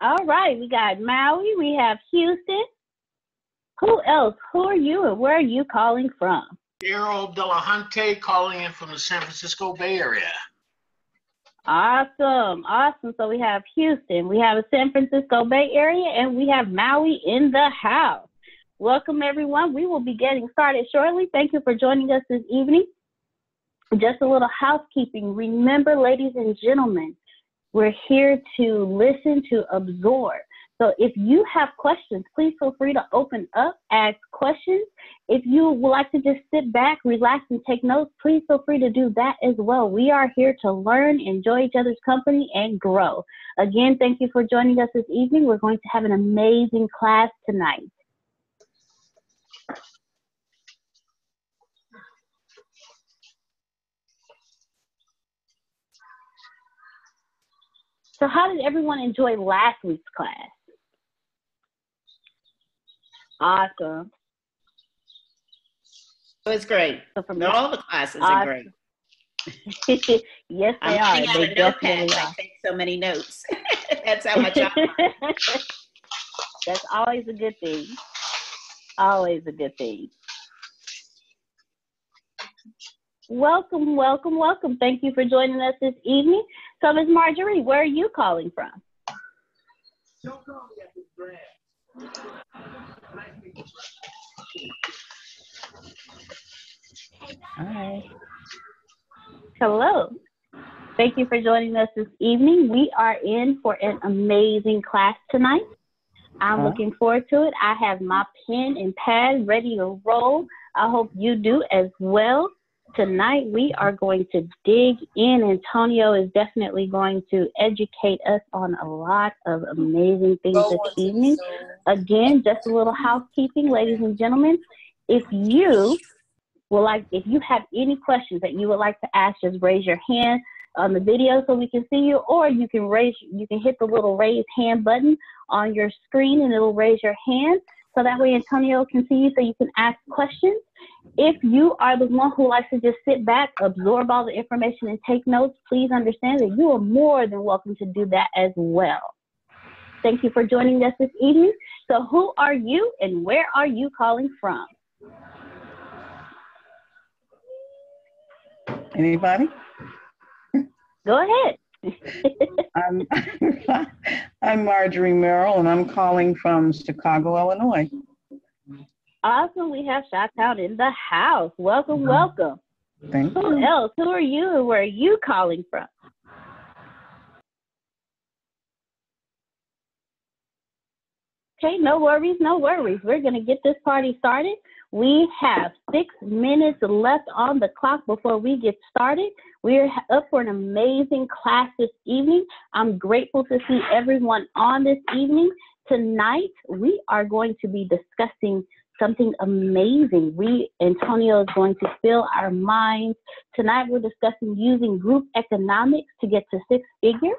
All right, we got Maui, we have Houston. Who else? Who are you and where are you calling from? Daryl Delahunty calling in from the San Francisco Bay Area. Awesome, awesome. So we have Houston, we have the San Francisco Bay Area, and we have Maui in the house. Welcome, everyone. We will be getting started shortly. Thank you for joining us this evening. Just a little housekeeping. Remember, ladies and gentlemen, we're here to listen, to absorb. So if you have questions, please feel free to open up, ask questions. If you would like to just sit back, relax, and take notes, please feel free to do that as well. We are here to learn, enjoy each other's company, and grow. Again, thank you for joining us this evening. We're going to have an amazing class tonight. So how did everyone enjoy last week's class? Awesome. It was great. So from all the classes are great. Yes, they are. They definitely are. I take so many notes. That's how much That's always a good thing. Always a good thing. Welcome, welcome, welcome. Thank you for joining us this evening. So, Ms. Marjorie, where are you calling from? Don't call me at this brand. Hi. Hello. Thank you for joining us this evening. We are in for an amazing class tonight. I'm looking forward to it. I have my pen and pad ready to roll. I hope you do as well. Tonight, we are going to dig in. Antonio is definitely going to educate us on a lot of amazing things this evening. Again, just a little housekeeping, ladies and gentlemen. If you have any questions that you would like to ask, just raise your hand on the video so we can see you, or you can hit the little raise hand button on your screen and it'll raise your hand. So that way Antonio can see you so you can ask questions. If you are the one who likes to just sit back, absorb all the information, and take notes, please understand that you are more than welcome to do that as well. Thank you for joining us this evening. So who are you and where are you calling from? Anybody? Go ahead. I'm Marjorie Merrill, and I'm calling from Chicago, Illinois. Awesome. We have Chi-Town in the house. Welcome, welcome. Thank you. Who else? Who are you and where are you calling from? Okay, no worries, no worries. We're going to get this party started. We have 6 minutes left on the clock before we get started. We're up for an amazing class this evening. I'm grateful to see everyone on this evening. Tonight, we are going to be discussing something amazing. Antonio is going to fill our minds. Tonight, we're discussing using group economics to get to 6 figures.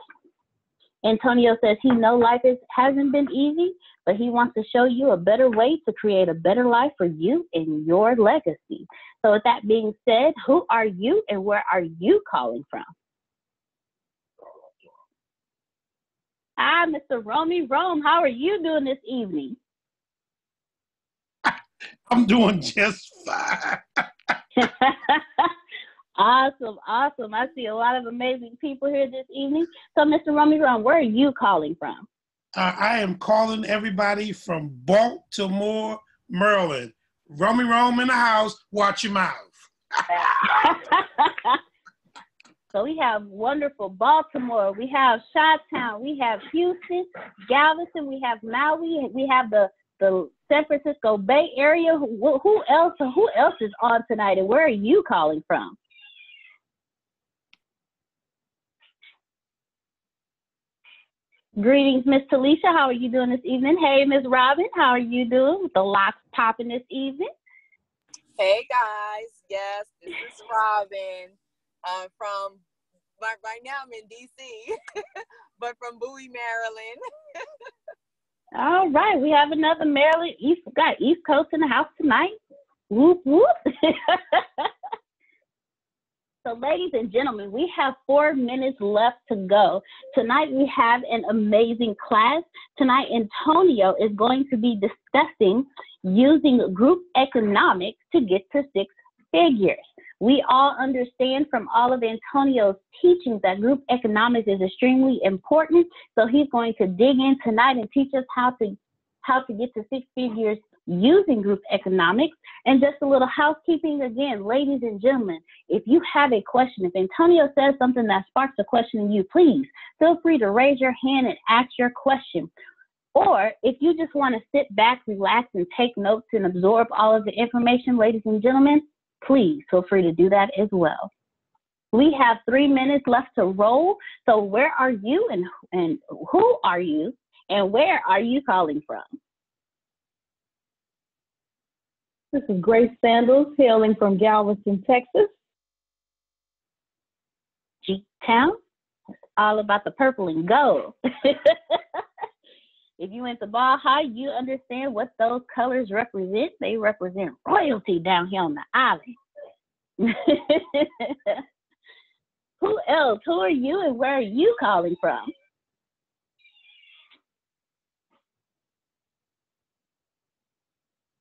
Antonio says he knows life hasn't been easy, but he wants to show you a better way to create a better life for you and your legacy. So with that being said, who are you and where are you calling from? Hi, Mr. Romy Rome. How are you doing this evening? I'm doing just fine. Awesome, awesome. I see a lot of amazing people here this evening. So, Mr. Romy Rome, where are you calling from? I am calling everybody from Baltimore, Maryland. Romy Rome in the house. Watch your mouth. So we have wonderful Baltimore. We have Chi-Town. We have Houston, Galveston. We have Maui. We have the San Francisco Bay Area. Who else is on tonight, and where are you calling from? Greetings, Miss Talisha. How are you doing this evening? Hey, Miss Robin. How are you doing? With the locks popping this evening. Hey, guys. Yes, this is Robin. Right now I'm in D.C., but from Bowie, Maryland. All right. We have another Maryland. Got East Coast in the house tonight. Whoop, whoop. So ladies and gentlemen, we have 4 minutes left to go. Tonight we have an amazing class. Tonight Antonio is going to be discussing using group economics to get to 6 figures. We all understand from all of Antonio's teachings that group economics is extremely important. So he's going to dig in tonight and teach us how to get to 6 figures using group economics. And just a little housekeeping again, ladies and gentlemen, if you have a question, if Antonio says something that sparks a question in you, please feel free to raise your hand and ask your question. Or if you just want to sit back, relax, and take notes and absorb all of the information, ladies and gentlemen, please feel free to do that as well. We have 3 minutes left to roll. So where are you and who are you and where are you calling from? This is Grace Sandals, hailing from Galveston, Texas. G-Town, it's all about the purple and gold. If you went to Baja, you understand what those colors represent. They represent royalty down here on the island. Who else? Who are you and where are you calling from?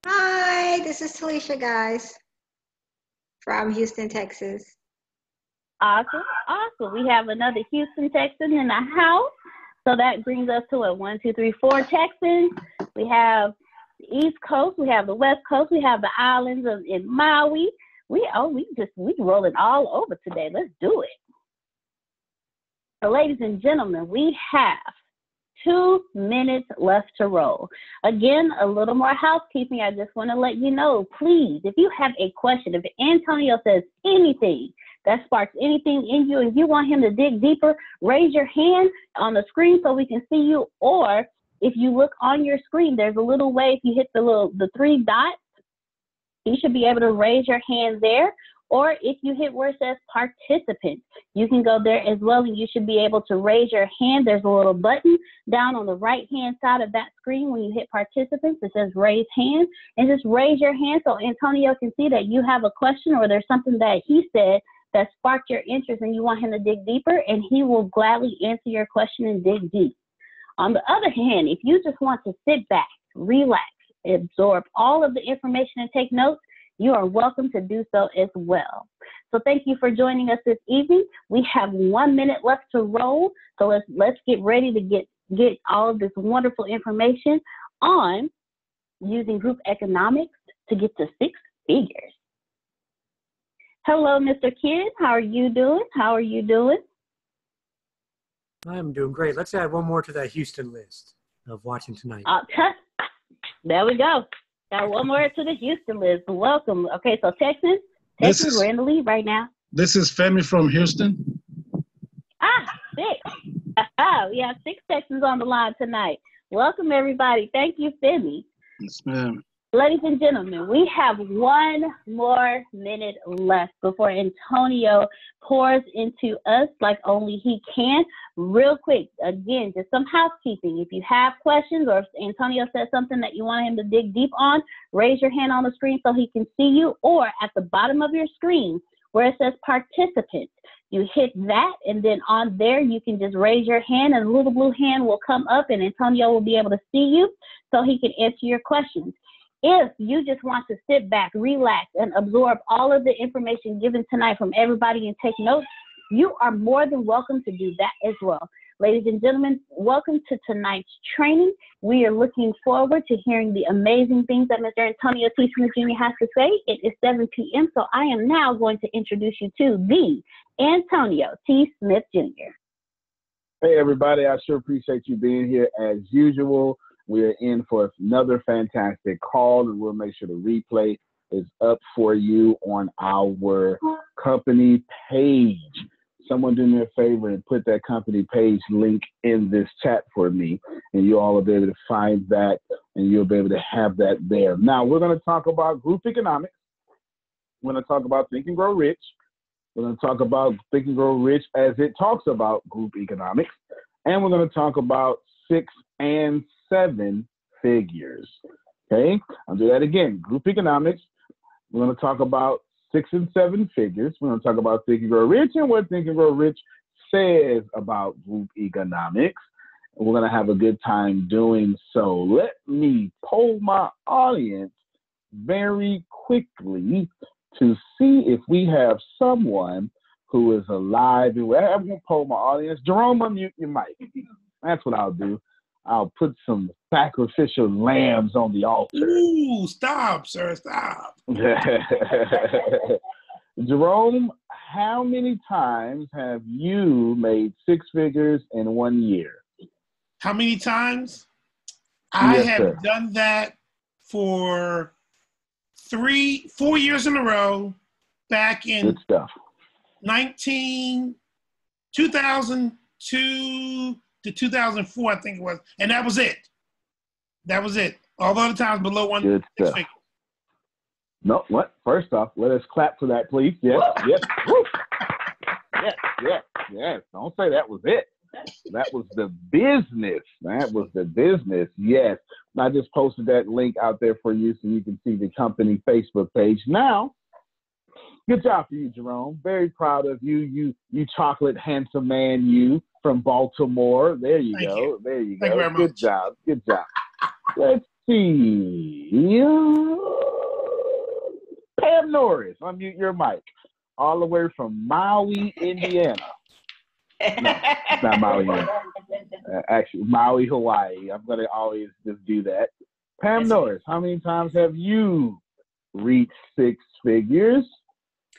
Hi, this is Talisha, guys, from Houston, Texas. Awesome, awesome. We have another Houston Texan in the house. So that brings us to 1, 2, 3, 4 Texans. We have the East Coast, we have the West Coast, we have the islands in Maui. We rolling all over today. Let's do it. So ladies and gentlemen, we have 2 minutes left to roll. Again, a little more housekeeping. I just want to let you know, please, if you have a question, if Antonio says anything that sparks anything in you and you want him to dig deeper, raise your hand on the screen so we can see you. Or if you look on your screen, there's a little way, if you hit the 3 dots, you should be able to raise your hand there. Or if you hit where it says participants, you can go there as well and you should be able to raise your hand. There's a little button down on the right-hand side of that screen when you hit participants. It says raise hand, and just raise your hand so Antonio can see that you have a question or there's something that he said that sparked your interest and you want him to dig deeper, and he will gladly answer your question and dig deep. On the other hand, if you just want to sit back, relax, absorb all of the information and take notes, you are welcome to do so as well. So thank you for joining us this evening. We have 1 minute left to roll. So let's get ready to get all of this wonderful information on using group economics to get to 6 figures. Hello, Mr. Kidd. How are you doing? How are you doing? I'm doing great. Let's add one more to that Houston list of watching tonight. There we go. Got one more to the Houston list. Welcome. Okay, so Texas, we're in the lead right now. This is Femi from Houston. 6. We have 6 Texans on the line tonight. Welcome, everybody. Thank you, Femi. Yes, ma'am. Ladies and gentlemen, we have 1 more minute left before Antonio pours into us like only he can. Real quick, again, just some housekeeping. If you have questions or if Antonio says something that you want him to dig deep on, raise your hand on the screen so he can see you, or at the bottom of your screen where it says participants, you hit that, and then on there you can just raise your hand and a little blue hand will come up and Antonio will be able to see you so he can answer your questions. If you just want to sit back, relax, and absorb all of the information given tonight from everybody and take notes, you are more than welcome to do that as well. Ladies and gentlemen, welcome to tonight's training. We are looking forward to hearing the amazing things that Mr. Antonio T. Smith Jr. has to say. It is 7 p.m., so I am now going to introduce you to the Antonio T. Smith Jr. Hey, everybody. I sure appreciate you being here as usual. We are in for another fantastic call, and we'll make sure the replay is up for you on our company page. Someone do me a favor and put that company page link in this chat for me, and you all will be able to find that, and you'll be able to have that there. Now, we're going to talk about group economics. We're going to talk about Think and Grow Rich. We're going to talk about Think and Grow Rich as it talks about group economics, and we're going to talk about 6 and 7 figures. Okay, I'll do that again. Group economics. We're going to talk about 6 and 7 figures. We're going to talk about Think and Grow Rich and what Think and Grow Rich says about group economics. And we're going to have a good time doing so. Let me poll my audience very quickly to see if we have someone who is alive. I'm going to poll my audience. Jerome, unmute your mic. That's what I'll do. I'll put some sacrificial lambs on the altar. Ooh, stop, sir, stop. Jerome, how many times have you made 6 figures in 1 year? How many times? I Yes, have sir. done that for 4 years in a row back in Good stuff. 2002 to 2004, I think it was. And that was it. That was it. All the other times below one. Good stuff. No, what? First off, let us clap for that, please. Yes, yes. Woo. Yes, yes, yes. Don't say that was it. That was the business. That was the business. Yes. I just posted that link out there for you so you can see the company Facebook page. Now, good job for you, Jerome. Very proud of you. You chocolate handsome man, you from Baltimore. There you Thank go. you. There you Thank go. you very Good much. job. Good job. Let's see. Pam Norris, unmute your mic. All the way from Maui, Indiana. No, it's not Maui, Indiana. Actually, Maui, Hawaii. I'm going to always just do that. Pam Norris, how many times have you reached 6 figures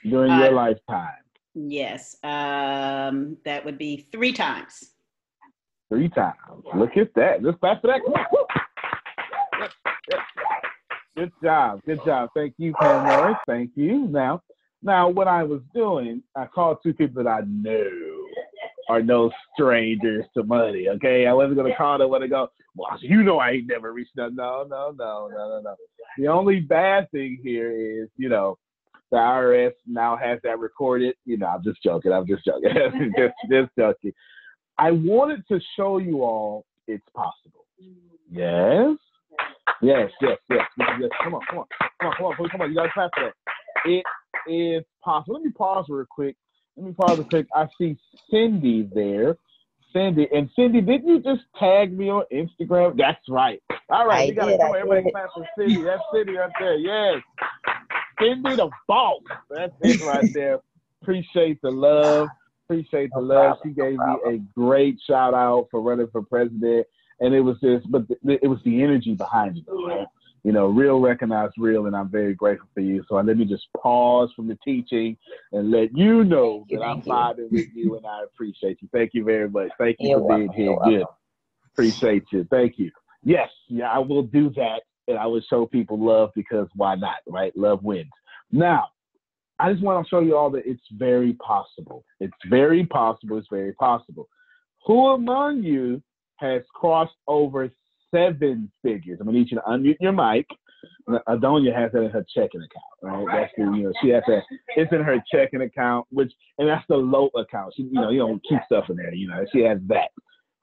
during your lifetime? Yes, that would be 3 times. 3 times. Look at that. Let's clap for that. Come on. Woo. Yes, yes. Good job. Good job. Thank you, Pam Norris. Thank you. Now, what I was doing, I called 2 people that I know are no strangers to money, okay? I wasn't going to call them when they go, well, you know I ain't never reached that. No. The only bad thing here is, the IRS now has that recorded. I'm just joking. just joking. I wanted to show you all it's possible. Yes. Yes. Come on. You got to clap for that. It is possible. Let me pause real quick. I see Cindy there. Cindy, didn't you just tag me on Instagram? That's right. All right, we got to come on. Everybody clap for Cindy. That's Cindy right there. Yes. Cindy the boss. That's it right there. Appreciate the love. She gave me a great shout out for running for president. And it was it was the energy behind it, right? Real recognize real, and I'm very grateful for you. So let me just pause from the teaching and let you know that I'm vibing with you, and I appreciate you. Thank you very much. Thank you for being here. Good. Appreciate you. Thank you. Yes, I will do that, and I will show people love because why not, right? Love wins. Now, I just want to show you all that it's very possible. It's very possible. Who among you has crossed over 7 figers? I'm gonna need you to unmute your mic. Adonia has that in her checking account, right? That's she has that. It's in her checking account, and that's the low account. She, you don't keep stuff in there. She has that.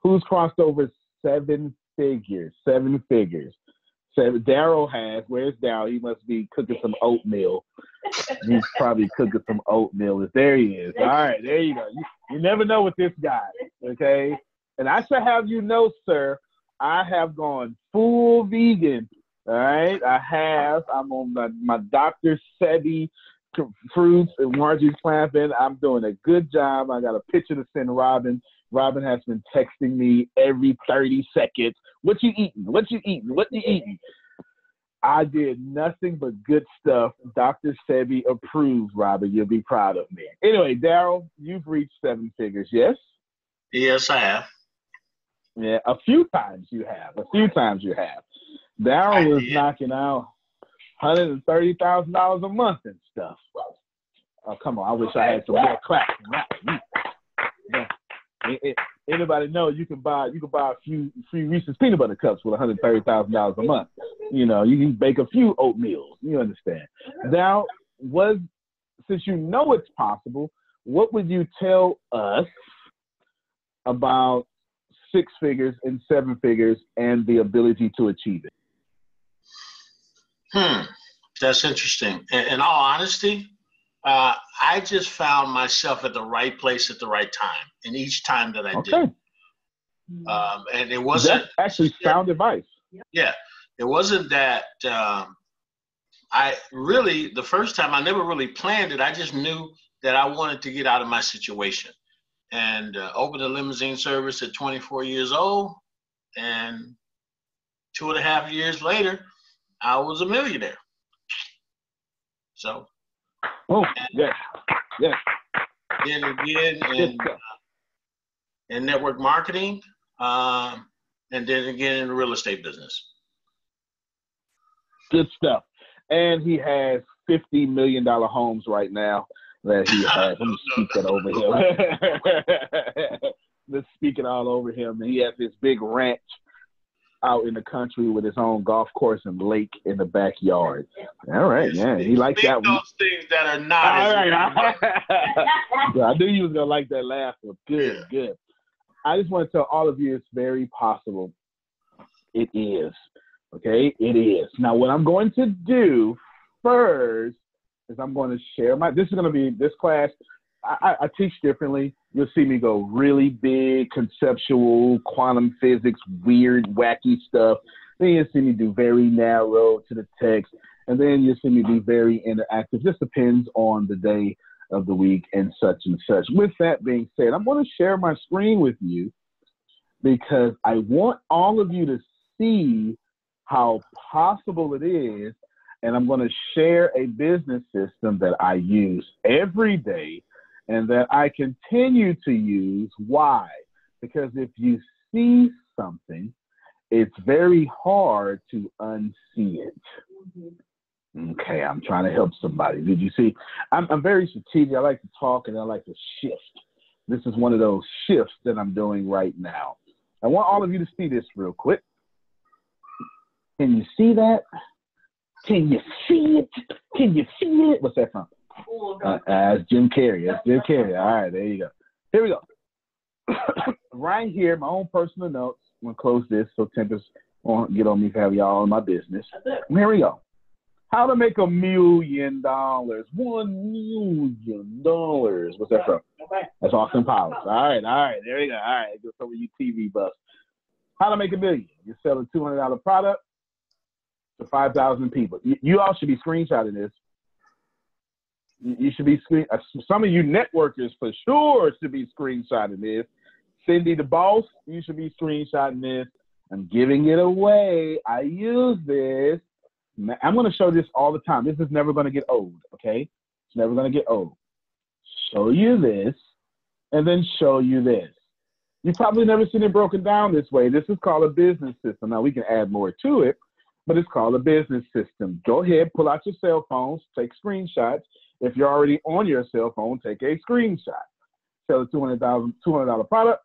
Who's crossed over 7 figures? 7 figures. Daryl has. Where's Daryl? He must be cooking some oatmeal. He's probably cooking some oatmeal. There he is. All right, there you go. You never know with this guy, okay? And I should have you know, sir, I have gone full vegan. All right, I'm on my Dr. Sebi fruits and Margie's planting. I'm doing a good job. I got a picture to send Robin. Robin has been texting me every 30 seconds. What you eating? I did nothing but good stuff. Dr. Sebi approved, Robin. You'll be proud of me. Anyway, Daryl, you've reached 7 figures, yes? Yes, I have. Yeah, a few times you have. Daryl was knocking out $130,000 a month and stuff. Oh, come on. I wish I had some more claps than that. Anybody know you can buy a few free Reese's peanut butter cups with $130,000 a month. You can bake a few oatmeals. You understand? Now, since you know it's possible, what would you tell us about 6 figures and 7 figures and the ability to achieve it? That's interesting. In all honesty, I just found myself at the right place at the right time, and each time that I did. And it wasn't That's actually sound advice. Yeah, it wasn't that I really, the first time I never really planned it. I just knew that I wanted to get out of my situation, and opened a limousine service at 24 years old, and 2.5 years later, I was a millionaire. So, yes. Then again in network marketing, and then again in the real estate business. Good stuff. And he has $50 million homes right now that he has. Let me speak that over him. Let's speak it all over him. And he has this big ranch out in the country with his own golf course and lake in the backyard. All right, yeah, he likes that one. Those things that are not. All right. Yeah, I knew you was gonna like that laugh. Good, good. I just want to tell all of you it's very possible. It is. Okay, it is. Now, what I'm going to do first is I'm going to share this class. I teach differently. You'll see me go really big, conceptual, quantum physics, weird, wacky stuff. Then you'll see me do very narrow to the text. And then you'll see me be very interactive. Just depends on the day of the week and such and such. With that being said, I'm going to share my screen with you because I want all of you to see how possible it is. And I'm going to share a business system that I use every day and that I continue to use. Why? Because if you see something, it's very hard to unsee it. Okay, I'm trying to help somebody. Did you see? I'm very strategic. I like to talk and I like to shift. This is one of those shifts that I'm doing right now. I want all of you to see this real quick. Can you see that? Can you see it? Can you feel it? What's that from? It's Jim Carrey. That's Jim Carrey. All right, there you go. Here we go. Right here, my own personal notes. I'm going to close this so Tempest won't get on me for having y'all in my business. Here we go. How to make $1 million. $1 million. What's that from? That's Austin Powers. All right. There you go. All right. Just some of you TV buffs. How to make $1 million. You're selling a $200 product to 5,000 people. You all should be screenshotting this. You should be some of you networkers for sure should be screenshotting this. Cindy the boss, you should be screenshotting this. I'm giving it away. I use this. I'm going to show this all the time. This is never going to get old, okay? It's never going to get old. Show you this, and then show you this. You've probably never seen it broken down this way. This is called a business system. Now, we can add more to it, but it's called a business system. Go ahead, pull out your cell phones, take screenshots. If you're already on your cell phone, take a screenshot. Sell a $200 product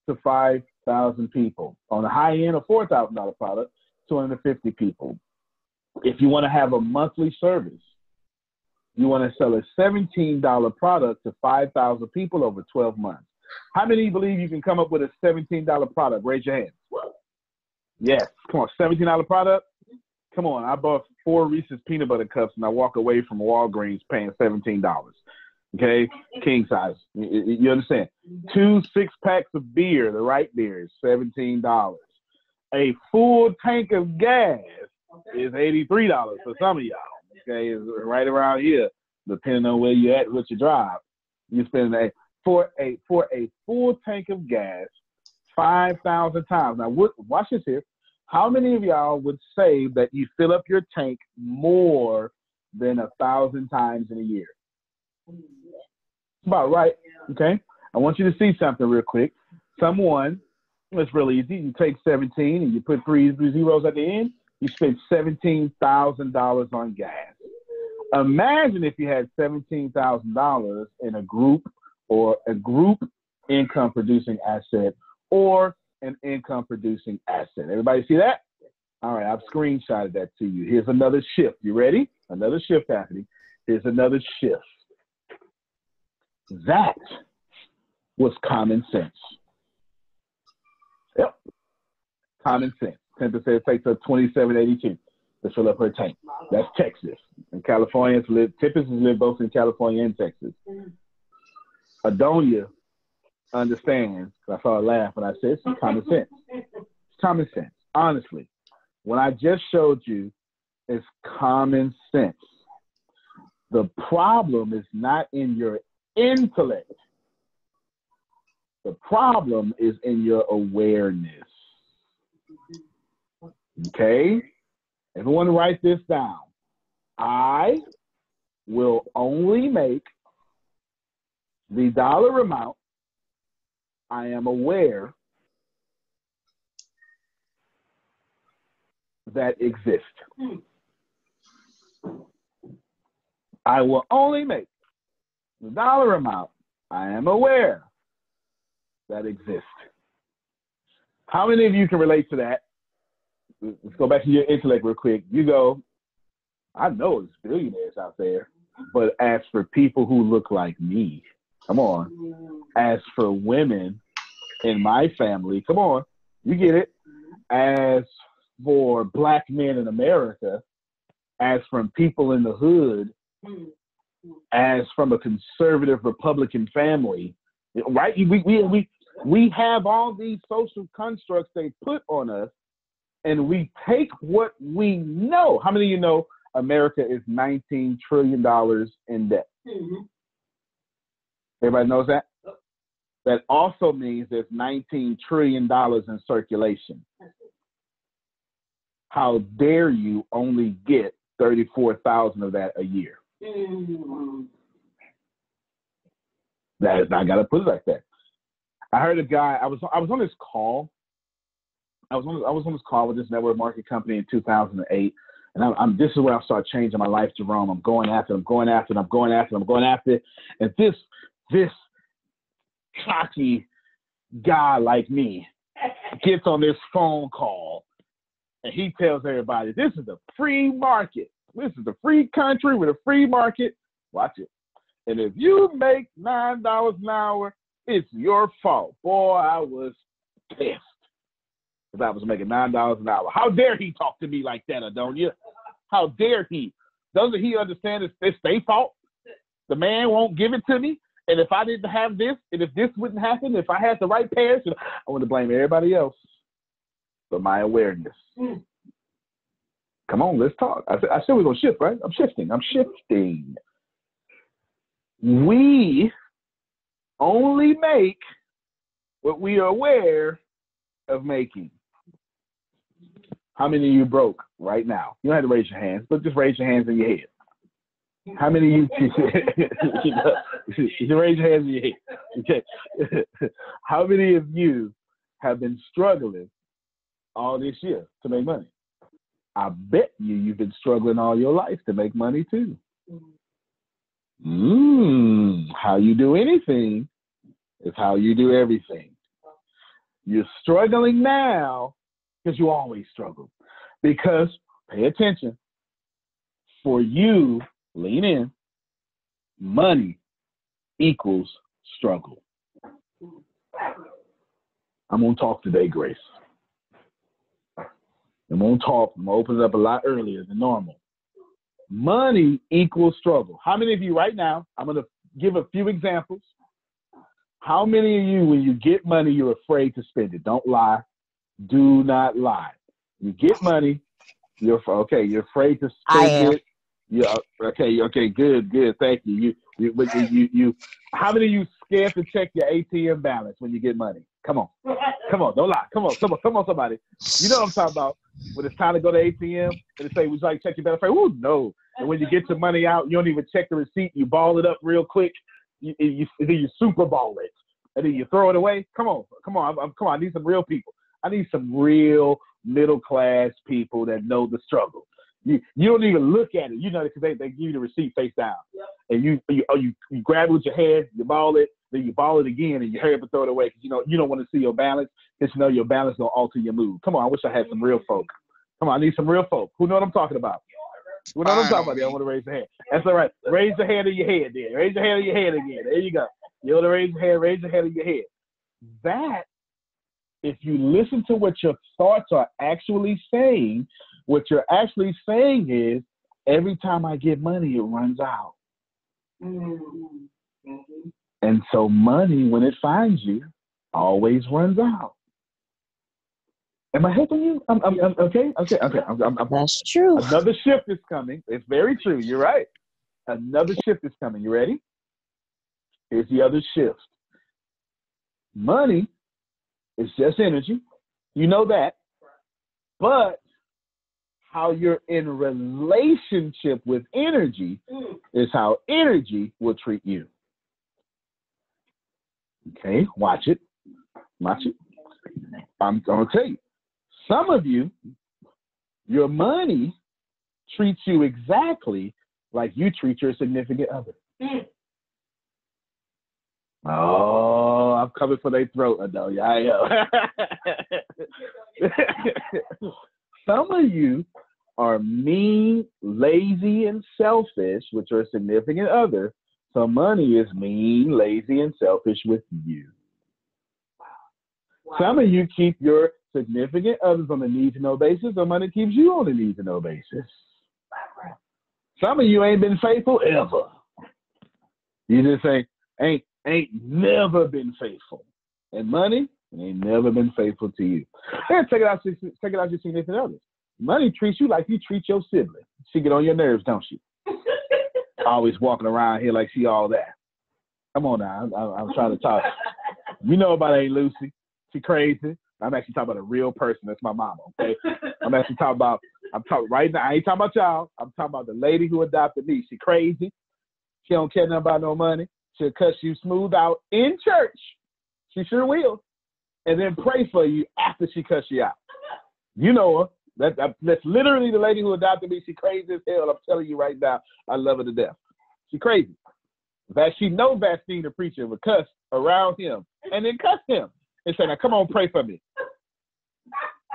to 5,000 people. On the high end, a $4,000 product, 250 people. If you want to have a monthly service, you want to sell a $17 product to 5,000 people over 12 months. How many believe you can come up with a $17 product? Raise your hand. Yes. Come on, $17 product? Come on, I bought 4 Reese's peanut butter cups and I walk away from Walgreens paying $17. Okay? King size. You understand? 2 6-packs of beer, the right beer, is $17. A full tank of gas is $83 for some of y'all. Okay? It's right around here, depending on where you're at, what you drive. You spend for a full tank of gas 5,000 times. Now, watch this here. How many of y'all would say that you fill up your tank more than 1,000 times in a year? About right. Okay. I want you to see something real quick. It's real easy. You take 17 and you put 3 zeros at the end. You spend $17,000 on gas. Imagine if you had $17,000 in a group income producing asset or an income producing asset. Everybody see that? All right, I've screenshotted that to you. Here's another shift. You ready? Another shift happening. Here's another shift. That was common sense. Yep. Common sense. 10% takes up 2782. to fill up her tank. That's Texas. And Californians live, typically live both in California and Texas. Adonia understands, because I saw her laugh when I said it's common sense. It's common sense. Honestly, what I just showed you is common sense. The problem is not in your intellect. The problem is in your awareness. Okay? Everyone write this down. I will only make the dollar amount I am aware that exists. I will only make the dollar amount I am aware that exists. How many of you can relate to that? Let's go back to your intellect real quick. You go, I know there's billionaires out there, but as for people who look like me, come on. As for women in my family, come on, you get it. As for black men in America, as from people in the hood, as from a conservative Republican family, right? We have all these social constructs they put on us, and we take what we know. How many of you know America is $19 trillion in debt? Everybody knows that? That also means there's $19 trillion in circulation. How dare you only get 34,000 of that a year? That is, I gotta put it like that. I heard a guy. I was on this call. I was on this call with this network marketing company in 2008, and this is where I started changing my life, Jerome. I'm going after it, and this cocky guy like me gets on this phone call, and he tells everybody, "This is a free market. This is a free country with a free market. Watch it. And if you make $9 an hour, it's your fault." Boy, I was pissed because I was making $9 an hour. How dare he talk to me like that, Adonia? How dare he? Doesn't he understand it's their fault? The man won't give it to me. And if I didn't have this, and if this wouldn't happen, if I had the right pairs, I want to blame everybody else but my awareness. Come on, let's talk. I said we're going to shift, right? I'm shifting. We only make what we are aware of making. How many of you broke right now? You don't have to raise your hands, but just raise your hands in your head. How many of you, you raise your hands in your head. Okay. How many of you have been struggling all this year to make money? I bet you've been struggling all your life to make money too. How you do anything is how you do everything. You're struggling now because you always struggle. Because, pay attention, for you, lean in, money equals struggle. I'm going to talk today, Grace. I'm going to open it up a lot earlier than normal. Money equals struggle. How many of you right now, I'm going to give a few examples. How many of you, when you get money, you're afraid to spend it? Don't lie. Do not lie. You get money, you're afraid to spend it. Yeah, okay, good, thank you. You. How many of you scared to check your ATM balance when you get money? Come on, don't lie. Come on, somebody. You know what I'm talking about. When it's time to go to ATM and they say, "Would you like to check your balance?" Ooh, no. And when you get your money out, you don't even check the receipt. You ball it up real quick. You super ball it, and then you throw it away. Come on. I need some real people. I need some real middle class people that know the struggle. You don't even look at it, because they give you the receipt face down, and you grab it with your hand, you ball it, then you ball it again, and you hurry up and throw it away because you don't want to see your balance because your balance gonna alter your mood. Come on, I wish I had some real folk. Come on, I need some real folk. Who know what I'm talking about? Who know what I'm talking about? I want to raise their hand. That's all right. Raise your hand in your head, then. Raise your hand in your head again. There you go. You want to raise your hand in your head. That, if you listen to what your thoughts are actually saying, What you're actually saying is, every time I get money, it runs out. Mm-hmm. And so money, when it finds you, always runs out. Am I helping you? I'm okay. That's true. Another shift is coming. It's very true. You're right. Another shift is coming. You ready? Here's the other shift. Money is just energy. You know that. But how you're in relationship with energy is how energy will treat you. Okay, watch it. Watch it. I'm going to tell you. Some of you, your money treats you exactly like you treat your significant other. Oh, I'm coming for their throat. I know. Yeah, I am. Some of you are mean, lazy, and selfish with your significant other. So money is mean, lazy, and selfish with you. Wow. Some of you keep your significant others on a need-to-know basis, so money keeps you on a need-to-know basis. Some of you ain't been faithful ever. You just say, ain't never been faithful. And money ain't never been faithful to you. And check it out your significant others. Money treats you like you treat your sibling. She get on your nerves, don't she? Always walking around here like she all that. Come on now, I'm trying to talk. You know about Aunt Lucy. She crazy. I'm actually talking about a real person. That's my mama, okay? I'm talking right now. I ain't talking about y'all. I'm talking about the lady who adopted me. She crazy. She don't care nothing about no money. She'll cuss you smooth out in church. She sure will. And then pray for you after she cuss you out. You know her. That's literally the lady who adopted me. She crazy as hell. I'm telling you right now, I love her to death. She crazy. In fact, she knows Vastine, the preacher, would cuss around him and then cuss him and say, now come on, pray for me.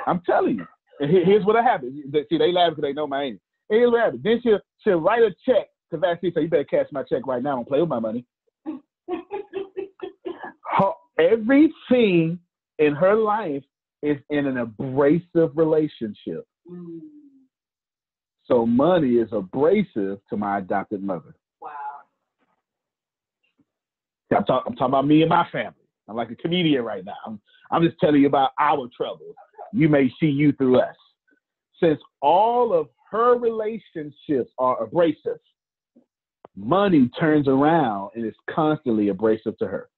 I'm telling you. And here's what happened. See, they laugh because they know my aim. Here's what happened. Then she'll write a check to Vastine and say, you better cash my check right now and play with my money. Everything in her life is in an abrasive relationship. So money is abrasive to my adopted mother. Wow. I'm talking about me and my family. I'm like a comedian right now. I'm just telling you about our troubles. You may see you through us. Since all of her relationships are abrasive, money turns around and is constantly abrasive to her.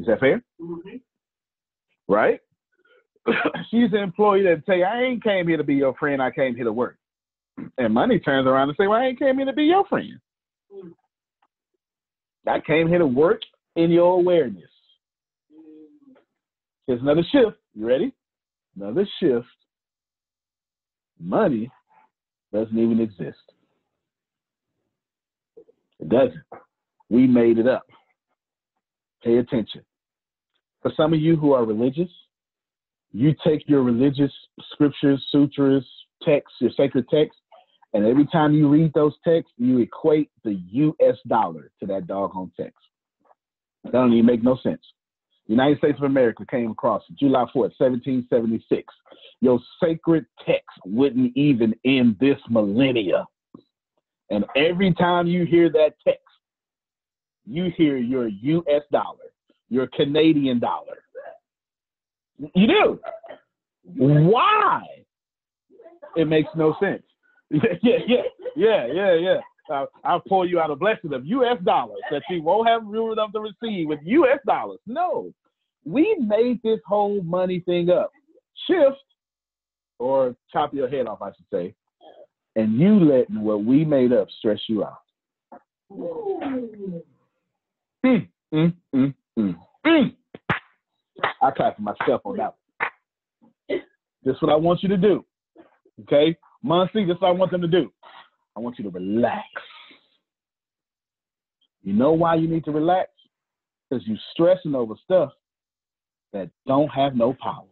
Is that fair? Mm-hmm. Right? She's an employee that say, I ain't came here to be your friend, I came here to work. And money turns around and say, well, I ain't came here to be your friend. I came here to work in your awareness. Here's another shift. You ready? Another shift. Money doesn't even exist. It doesn't. We made it up. Pay attention. For some of you who are religious, you take your religious scriptures, sutras, texts, your sacred texts, and every time you read those texts, you equate the US dollar to that doggone text. That don't even make no sense. The United States of America came across July 4th, 1776. Your sacred text wouldn't even end this millennia. And every time you hear that text, you hear your US dollar, your Canadian dollar. You do. Why? It makes no sense. Yeah. I'll pour you out a blessing of US dollars that you won't have room enough to receive with US dollars. No. We made this whole money thing up. Shift, or chop your head off, I should say, and you letting what we made up stress you out. I clap for myself on that one. This is what I want you to do. Okay? Monthly, this is what I want them to do. I want you to relax. You know why you need to relax? Because you're stressing over stuff that don't have no power.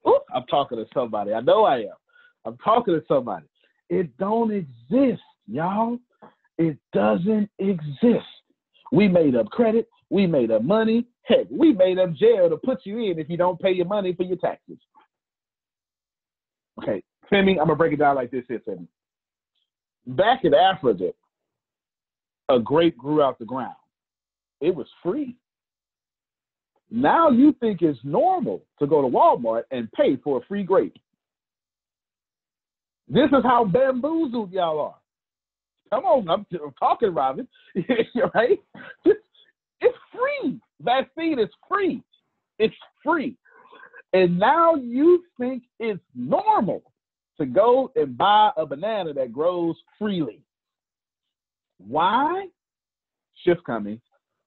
Ooh, I'm talking to somebody. I know I am. I'm talking to somebody. It don't exist, y'all. It doesn't exist. We made up credit. We made up money, Heck, we made up jail to put you in if you don't pay your money for your taxes. Okay, Femi, I'm going to break it down like this here, Femi. Back in Africa, a grape grew out the ground. It was free. Now you think it's normal to go to Walmart and pay for a free grape. This is how bamboozled y'all are. Come on, I'm talking, Robin. Right? It's free. Vaccine is free. It's free. And now you think it's normal to go and buy a banana that grows freely. Why? Shift coming.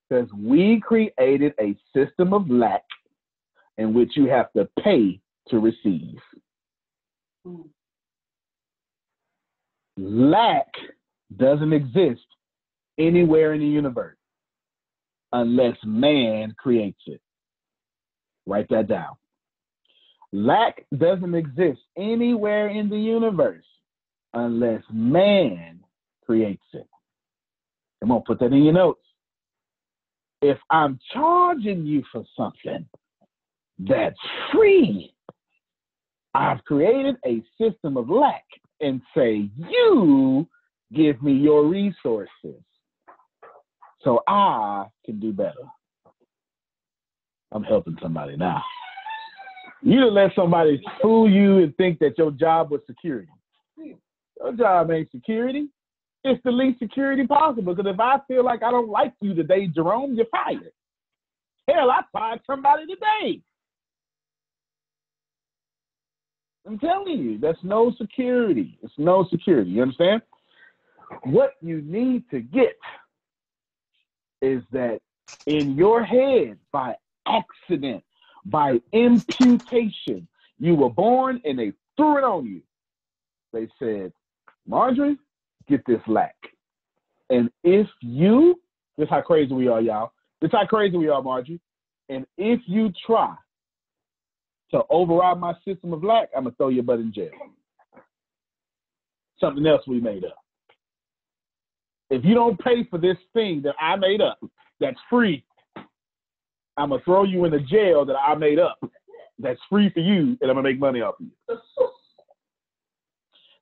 Because we created a system of lack in which you have to pay to receive. Lack doesn't exist anywhere in the universe unless man creates it. Write that down. Lack doesn't exist anywhere in the universe unless man creates it. Come on, put that in your notes. If I'm charging you for something that's free, I've created a system of lack and say, you give me your resources so I can do better. I'm helping somebody now. You done let somebody fool you and think that your job was security. Your job ain't security. It's the least security possible, because if I feel like I don't like you today, Jerome, you're fired. Hell, I fired somebody today. I'm telling you, that's no security. It's no security. You understand? What you need to get is that in your head, by accident, by imputation, you were born and they threw it on you. They said, Marjorie, get this lack. And if you, this is how crazy we are, y'all. This is how crazy we are, Marjorie. And if you try to override my system of lack, I'm going to throw your butt in jail. Something else we made up. If you don't pay for this thing that I made up, that's free, I'm going to throw you in the jail that I made up. That's free for you, and I'm going to make money off of you.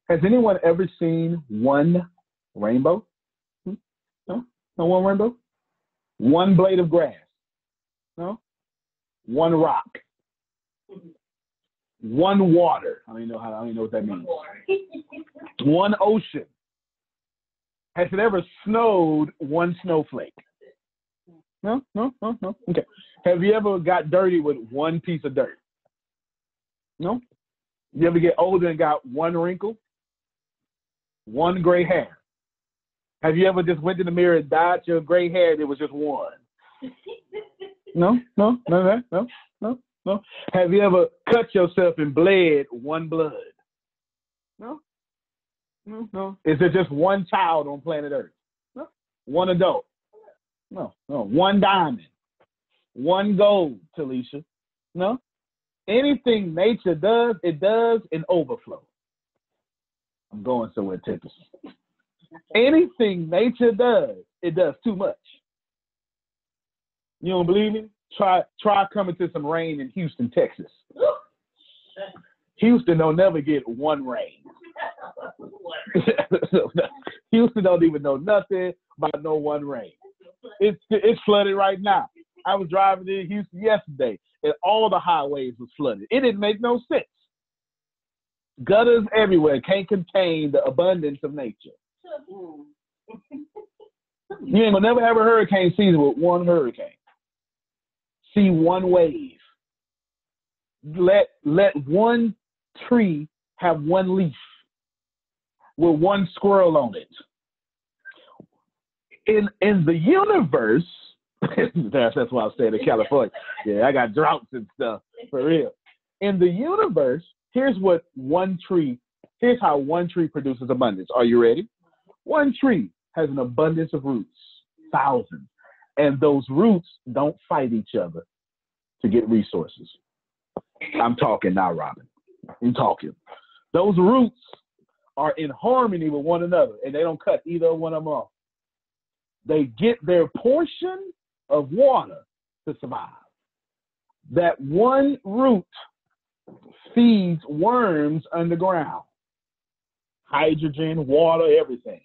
Has anyone ever seen one rainbow? No? No one rainbow? One blade of grass? No? One rock? One water? I don't even know what that means. One ocean? Has it ever snowed one snowflake? No? Okay. Have you ever got dirty with one piece of dirt? No? You ever get older and got one wrinkle? One gray hair? Have you ever just went in the mirror and dyed your gray hair and it was just one? No. Have you ever cut yourself and bled one blood? No. Is there just one child on planet Earth? No. One adult? No. One diamond? One gold, Talisha? No. Anything nature does, it does in overflow. I'm going somewhere, Tempest. Anything nature does, it does too much. You don't believe me? Try coming to some rain in Houston, Texas. Houston don't never get one rain. Houston don't even know nothing about no one rain. It's flooded right now. I was driving in Houston yesterday, and all the highways was flooded. It didn't make no sense. Gutters everywhere can't contain the abundance of nature. You ain't gonna never have a hurricane season with one hurricane. See one wave. Let one tree have one leaf with one squirrel on it. In the universe, that's why I staying in California. Yeah, I got droughts and stuff, for real. In the universe, here's how one tree produces abundance. Are you ready? One tree has an abundance of roots, thousands. And those roots don't fight each other to get resources. I'm talking now, Robin. I'm talking. Those roots are in harmony with one another, and they don't cut either one of them off. They get their portion of water to survive. That one root feeds worms underground. Hydrogen, water, everything.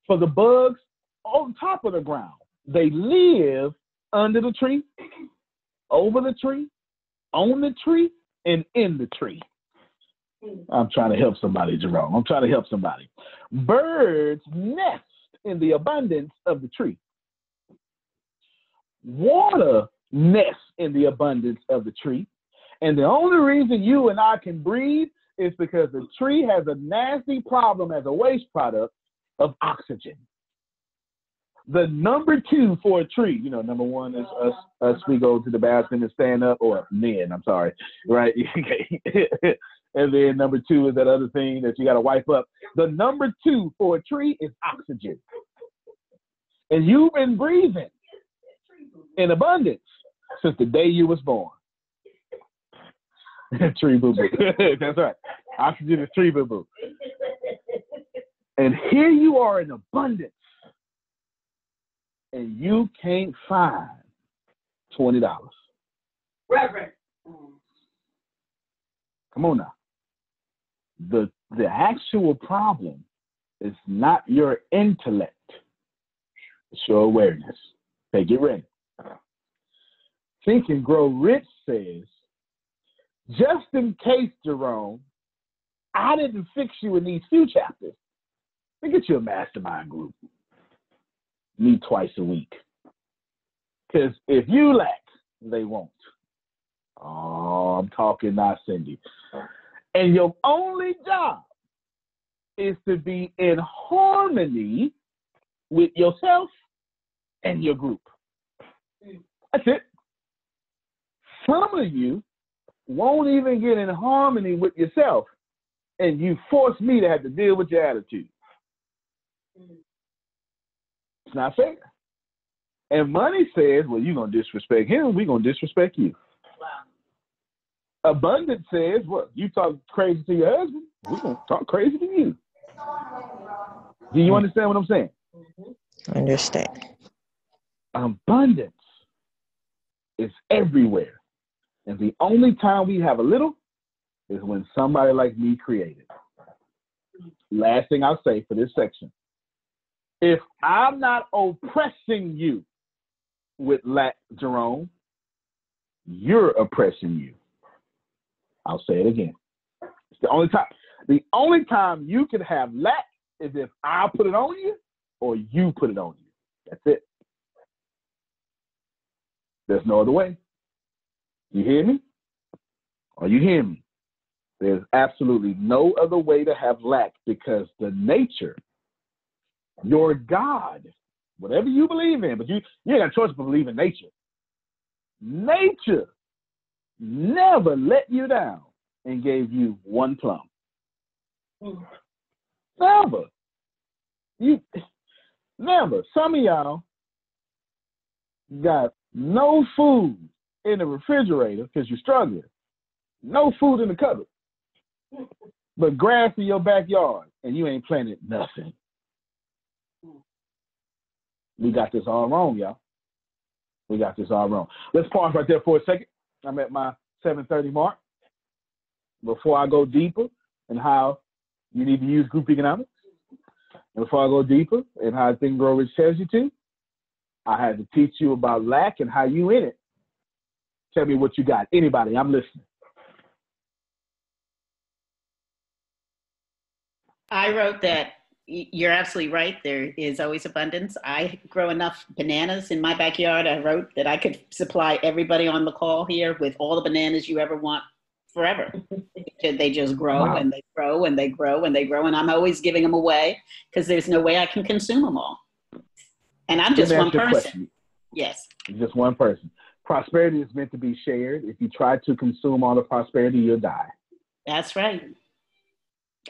For the bugs on top of the ground, they live under the tree, over the tree, on the tree, and in the tree. I'm trying to help somebody, Jerome. I'm trying to help somebody. Birds nest in the abundance of the tree. Water nests in the abundance of the tree. And the only reason you and I can breathe is because the tree has a nasty problem as a waste product of oxygen. The number two for a tree, you know, number one is us we go to the bathroom and stand up, or men, I'm sorry, right? And then number two is that other thing that you got to wipe up. The number two for a tree is oxygen. And you've been breathing in abundance since the day you was born. Tree boo-boo. That's right. Oxygen is tree boo-boo. And here you are in abundance, and you can't find $20. Reverend. Come on now. The actual problem is not your intellect. It's your awareness. Okay, get ready. Think and Grow Rich says, just in case, Jerome, I didn't fix you in these few chapters, then get you a mastermind group. Meet twice a week. Because if you lack, they won't. Oh, I'm talking not Cindy. And your only job is to be in harmony with yourself and your group. That's it. Some of you won't even get in harmony with yourself, and you force me to have to deal with your attitude. It's not fair. And money says, well, you're going to disrespect him, we're going to disrespect you. Wow. Abundance says, well, you talk crazy to your husband, we're going to talk crazy to you. Do you understand what I'm saying? I understand. Abundance is everywhere. And the only time we have a little is when somebody like me created. Last thing I'll say for this section. If I'm not oppressing you with lack, Jerome, you're oppressing you. I'll say it again. It's the only time. The only time you can have lack is if I put it on you or you put it on you. That's it. There's no other way. You hear me? Or you hear me? There's absolutely no other way to have lack, because the nature, your God, whatever you believe in, but you ain't got a choice but believe in nature. Nature never let you down and gave you one plum. Never. Never. Some of y'all got no food in the refrigerator because you're struggling. No food in the cupboard. But grass in your backyard and you ain't planted nothing. We got this all wrong, y'all. We got this all wrong. Let's pause right there for a second. I'm at my 7:30 mark. Before I go deeper in how you need to use group economics, and before I go deeper in how Think and Grow Rich tells you to, I had to teach you about lack and how you in it. Tell me what you got. Anybody, I'm listening. I wrote that you're absolutely right. There is always abundance. I grow enough bananas in my backyard. I wrote that I could supply everybody on the call here with all the bananas you ever want forever. They just grow. Wow. And they grow and they grow and they grow. And I'm always giving them away because there's no way I can consume them all. And I'm just one person. Question. Yes. Just one person. Prosperity is meant to be shared. If you try to consume all the prosperity, you'll die. That's right.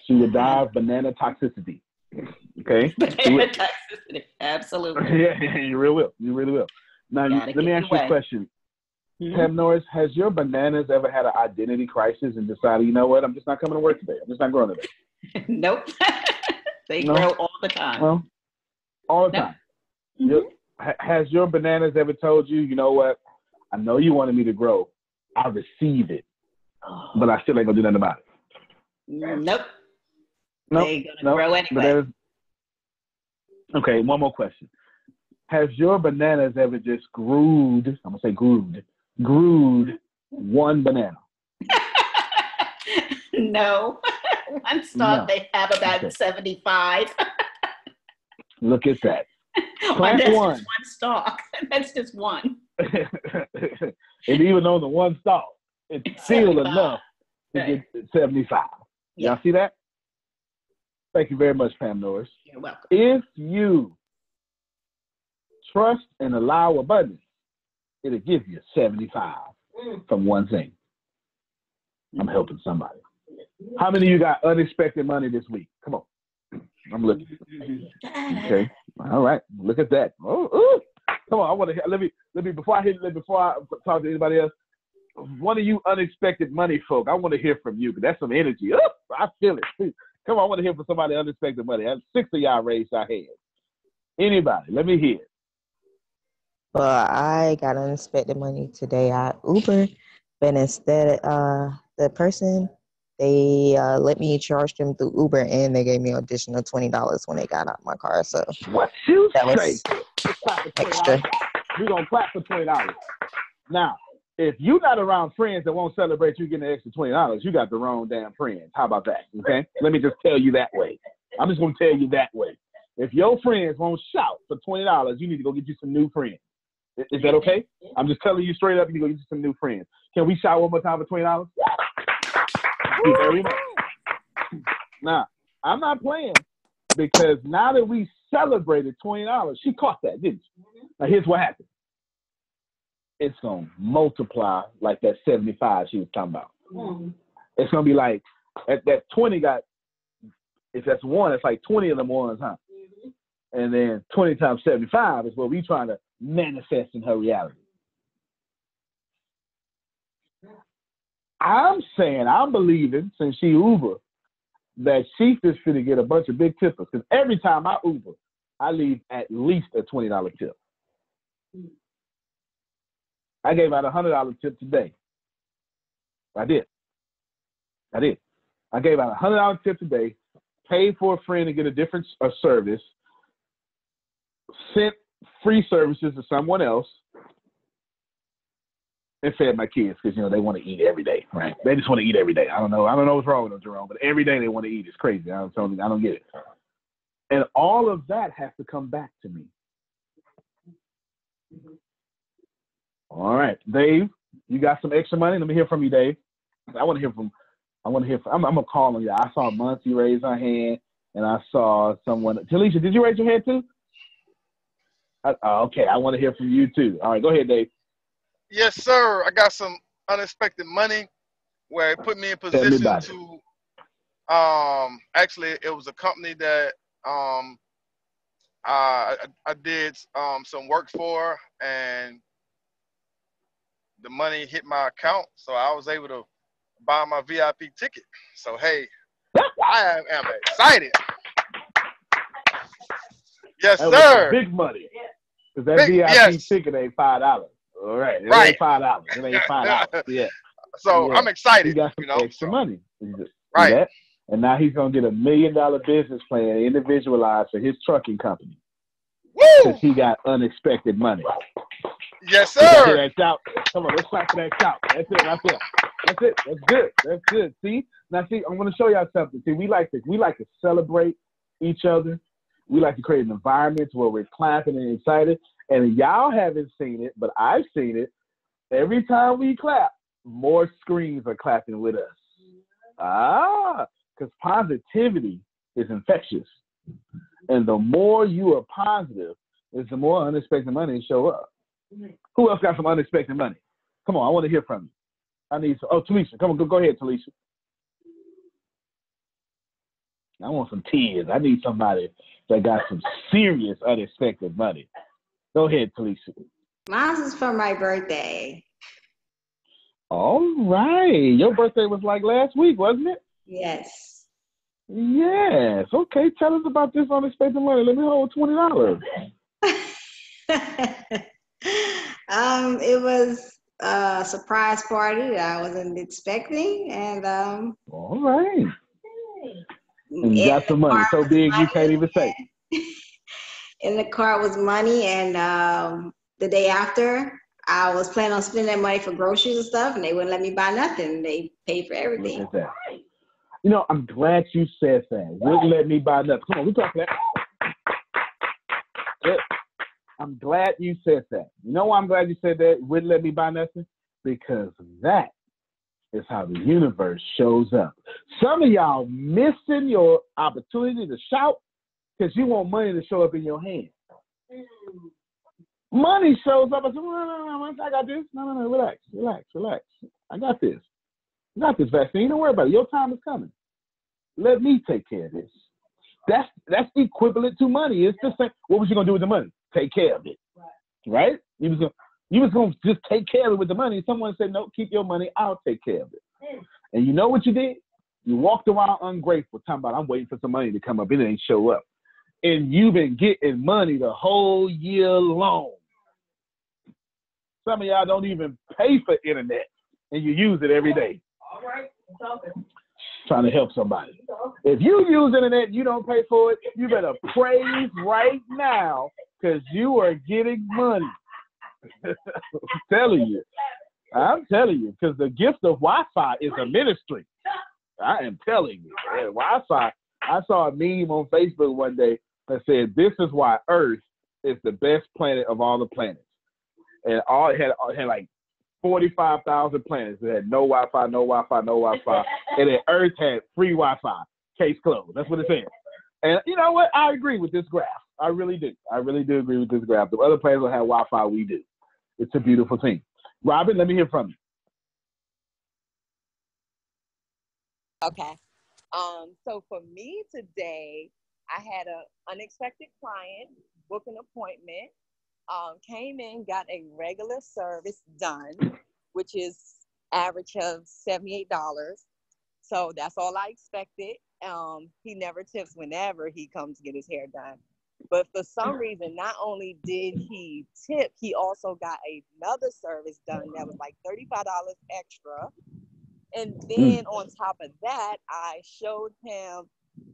She would die of banana toxicity. Okay? Banana toxicity. Absolutely. Yeah, you really will. You really will. Now, let me ask you a question. Pam Norris, has your bananas ever had an identity crisis and decided, you know what, I'm just not coming to work today. I'm just not growing today? Nope. They grow all the time. Well, all the time. Has your bananas ever told you, you know what, I know you wanted me to grow. I receive it, but I still ain't gonna do nothing about it. Nope. Nope. They're gonna grow anyway. But okay, one more question. Has your bananas ever just grewed, I'm gonna say grewed one banana? No. One stalk, No. they have about 75. Look at that. Well, that's one. just one stalk. That's just one. And even on the one stalk, it's still 75. enough to Right. get 75. Yeah. Y'all see that? Thank you very much, Pam Norris. You're welcome. If you trust and allow abundance, it'll give you 75 from one thing. I'm helping somebody. How many of you got unexpected money this week? Come on. I'm looking. Okay. All right. Look at that. Oh, come on. I want to hear. Let me before I talk to anybody else. One of you unexpected money folk, I want to hear from you because that's some energy. Oh, I feel it. Come on, I want to hear from somebody unexpected money. I have 6 of y'all raised our hands. Anybody? Let me hear. Well, I got unexpected money today at Uber, but instead, the person, they let me charge them through Uber, and they gave me an additional $20 when they got out my car. So What you that say? was extra. We're going to clap for $20. Now, if you're not around friends that won't celebrate you getting an extra $20, you got the wrong damn friends. How about that? Okay? Let me just tell you that way. I'm just going to tell you that way. If your friends won't shout for $20, you need to go get you some new friends. Is that okay? I'm just telling you straight up, you need to go get you some new friends. Can we shout one more time for $20? Thank you very much. Now, I'm not playing because now that we celebrated $20, she caught that, didn't she? Now, here's what happened. It's going to multiply like that 75 she was talking about. It's going to be like, that 20 got, if that's one, it's like 20 of them ones, huh? And then 20 times 75 is what we trying to manifest in her reality. I'm saying, I'm believing, since she Uber, that she's just going to get a bunch of big tippers. Because every time I Uber, I leave at least a $20 tip. I gave out a $100 tip today. I did. I gave out a $100 tip today, paid for a friend to get a different service, sent free services to someone else, and fed my kids because, they want to eat every day, right? They just want to eat every day. I don't know what's wrong with them, Jerome, but every day they want to eat. It's crazy. I don't get it. And all of that has to come back to me. All right, Dave, you got some extra money? Let me hear from you, Dave. I'm gonna call on you. I saw Muncie raise her hand, and I saw someone. Talisha, did you raise your hand too? Okay, I want to hear from you too. All right, go ahead, Dave. Yes, sir. I got some unexpected money where it put me in position to. Actually, it was a company that I did some work for, and the money hit my account, so I was able to buy my VIP ticket. So, hey, I am excited. Yes, that sir. Big money. Because that VIP ticket ain't $5. All right. It ain't $5. It ain't $5. Yeah. So, I'm excited. He got some extra money. Right. That? And now he's going to get $1 million business plan individualized for his trucking company. Because he got unexpected money. Yes, sir. Hear that shout? Come on, let's clap for that shout. That's it. That's good. That's good. See? Now, I'm going to show y'all something. See, we like to celebrate each other. We like to create an environment where we're clapping and excited. And y'all haven't seen it, but I've seen it. Every time we clap, more screens are clapping with us. Because positivity is infectious. And the more you are positive, is the more unexpected money show up. Who else got some unexpected money? Come on, I want to hear from you. I need some. Oh, Talisha, come on, go ahead, Talisha. I want some tears. I need somebody that got some serious unexpected money. Go ahead, Talisha. Mine is for my birthday. All right. Your birthday was like last week, wasn't it? Yes. Yes. Okay, tell us about this unexpected money. Let me hold $20. It was a surprise party that I wasn't expecting, and All right. And you got some money so big you can't even say. In the car was money, and the day after, I was planning on spending that money for groceries and stuff, and they wouldn't let me buy nothing. They paid for everything. Look at that. You know, I'm glad you said that. Wouldn't let me buy nothing. Come on, we talk that. I'm glad you said that. You know why I'm glad you said that? Wouldn't let me buy nothing? Because that is how the universe shows up. Some of y'all missing your opportunity to shout because you want money to show up in your hand. Money shows up. I say, no, I got this. No, relax. I got this. I got this vaccine. Don't worry about it. Your time is coming. Let me take care of this. That's equivalent to money. It's the same. What was you gonna do with the money? Take care of it, right? You was gonna just take care of it with the money. Someone said, no, keep your money. I'll take care of it. And you know what you did? You walked around ungrateful, talking about I'm waiting for some money to come up. It ain't show up, and you've been getting money the whole year long. Some of y'all don't even pay for internet, and you use it every day. All right, trying to help somebody. If you use internet, you don't pay for it, you better praise right now because you are getting money. I'm telling you, because the gift of Wi-Fi is a ministry. I am telling you, man, Wi-Fi. I saw a meme on Facebook one day that said, this is why Earth is the best planet of all the planets. And it had like 45,000 planets. It had no Wi-Fi. And then Earth had free Wi-Fi. Case closed. That's what it said. And you know what? I agree with this graph. I really do. I really do agree with this graph. The other planets don't have Wi-Fi. We do. It's a beautiful thing. Robin, let me hear from you. Okay. So for me today, I had an unexpected client book an appointment. Came in, got a regular service done, which is average of $78. So that's all I expected. He never tips whenever he comes to get his hair done. But for some reason, not only did he tip, he also got another service done that was like $35 extra. And then on top of that, I showed him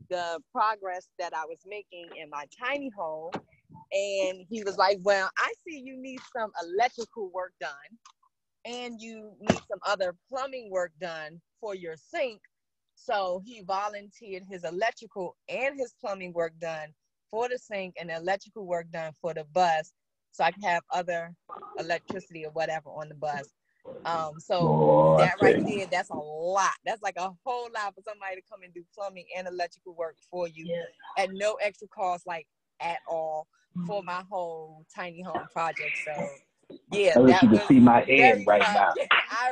the progress that I was making in my tiny home. And he was like, well, I see you need some electrical work done and you need some other plumbing work done for your sink. So he volunteered his electrical and his plumbing work done for the sink and the electrical work done for the bus. So I can have other electricity or whatever on the bus. So that right there, that's a lot. That's like a whole lot for somebody to come and do plumbing and electrical work for you at no extra cost, like at all, for my whole tiny home project. So yeah, I wish that you was could see my hand right tough. now. Yeah, I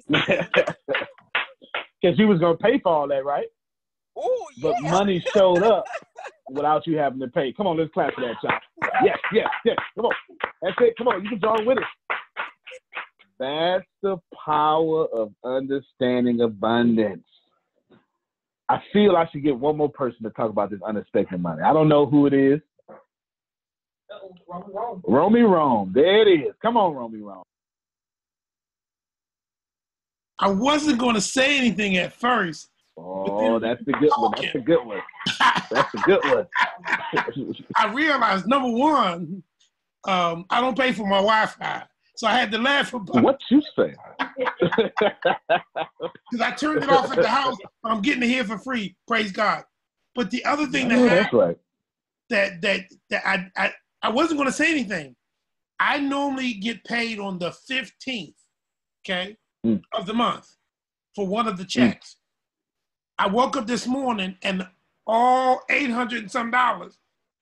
received. Because you was gonna pay for all that, right? Oh yeah. But money showed up without you having to pay. Come on, let's clap for that, y'all. Yes. Come on, that's it. Come on, you can join with us. That's the power of understanding abundance. I feel I should get one more person to talk about this unexpected money. I don't know who it is. Romy Rome. There it is. Come on, Romy Rome. I wasn't going to say anything at first. Oh, that's the good one. That's the good one. That's the good one. I realized, number one, I don't pay for my Wi-Fi. So I had to laugh about what you say? Because I turned it off at the house. I'm getting it here for free. Praise God. But the other thing that happened, that I wasn't going to say anything. I normally get paid on the 15th, okay, of the month for one of the checks. I woke up this morning and all $800 and some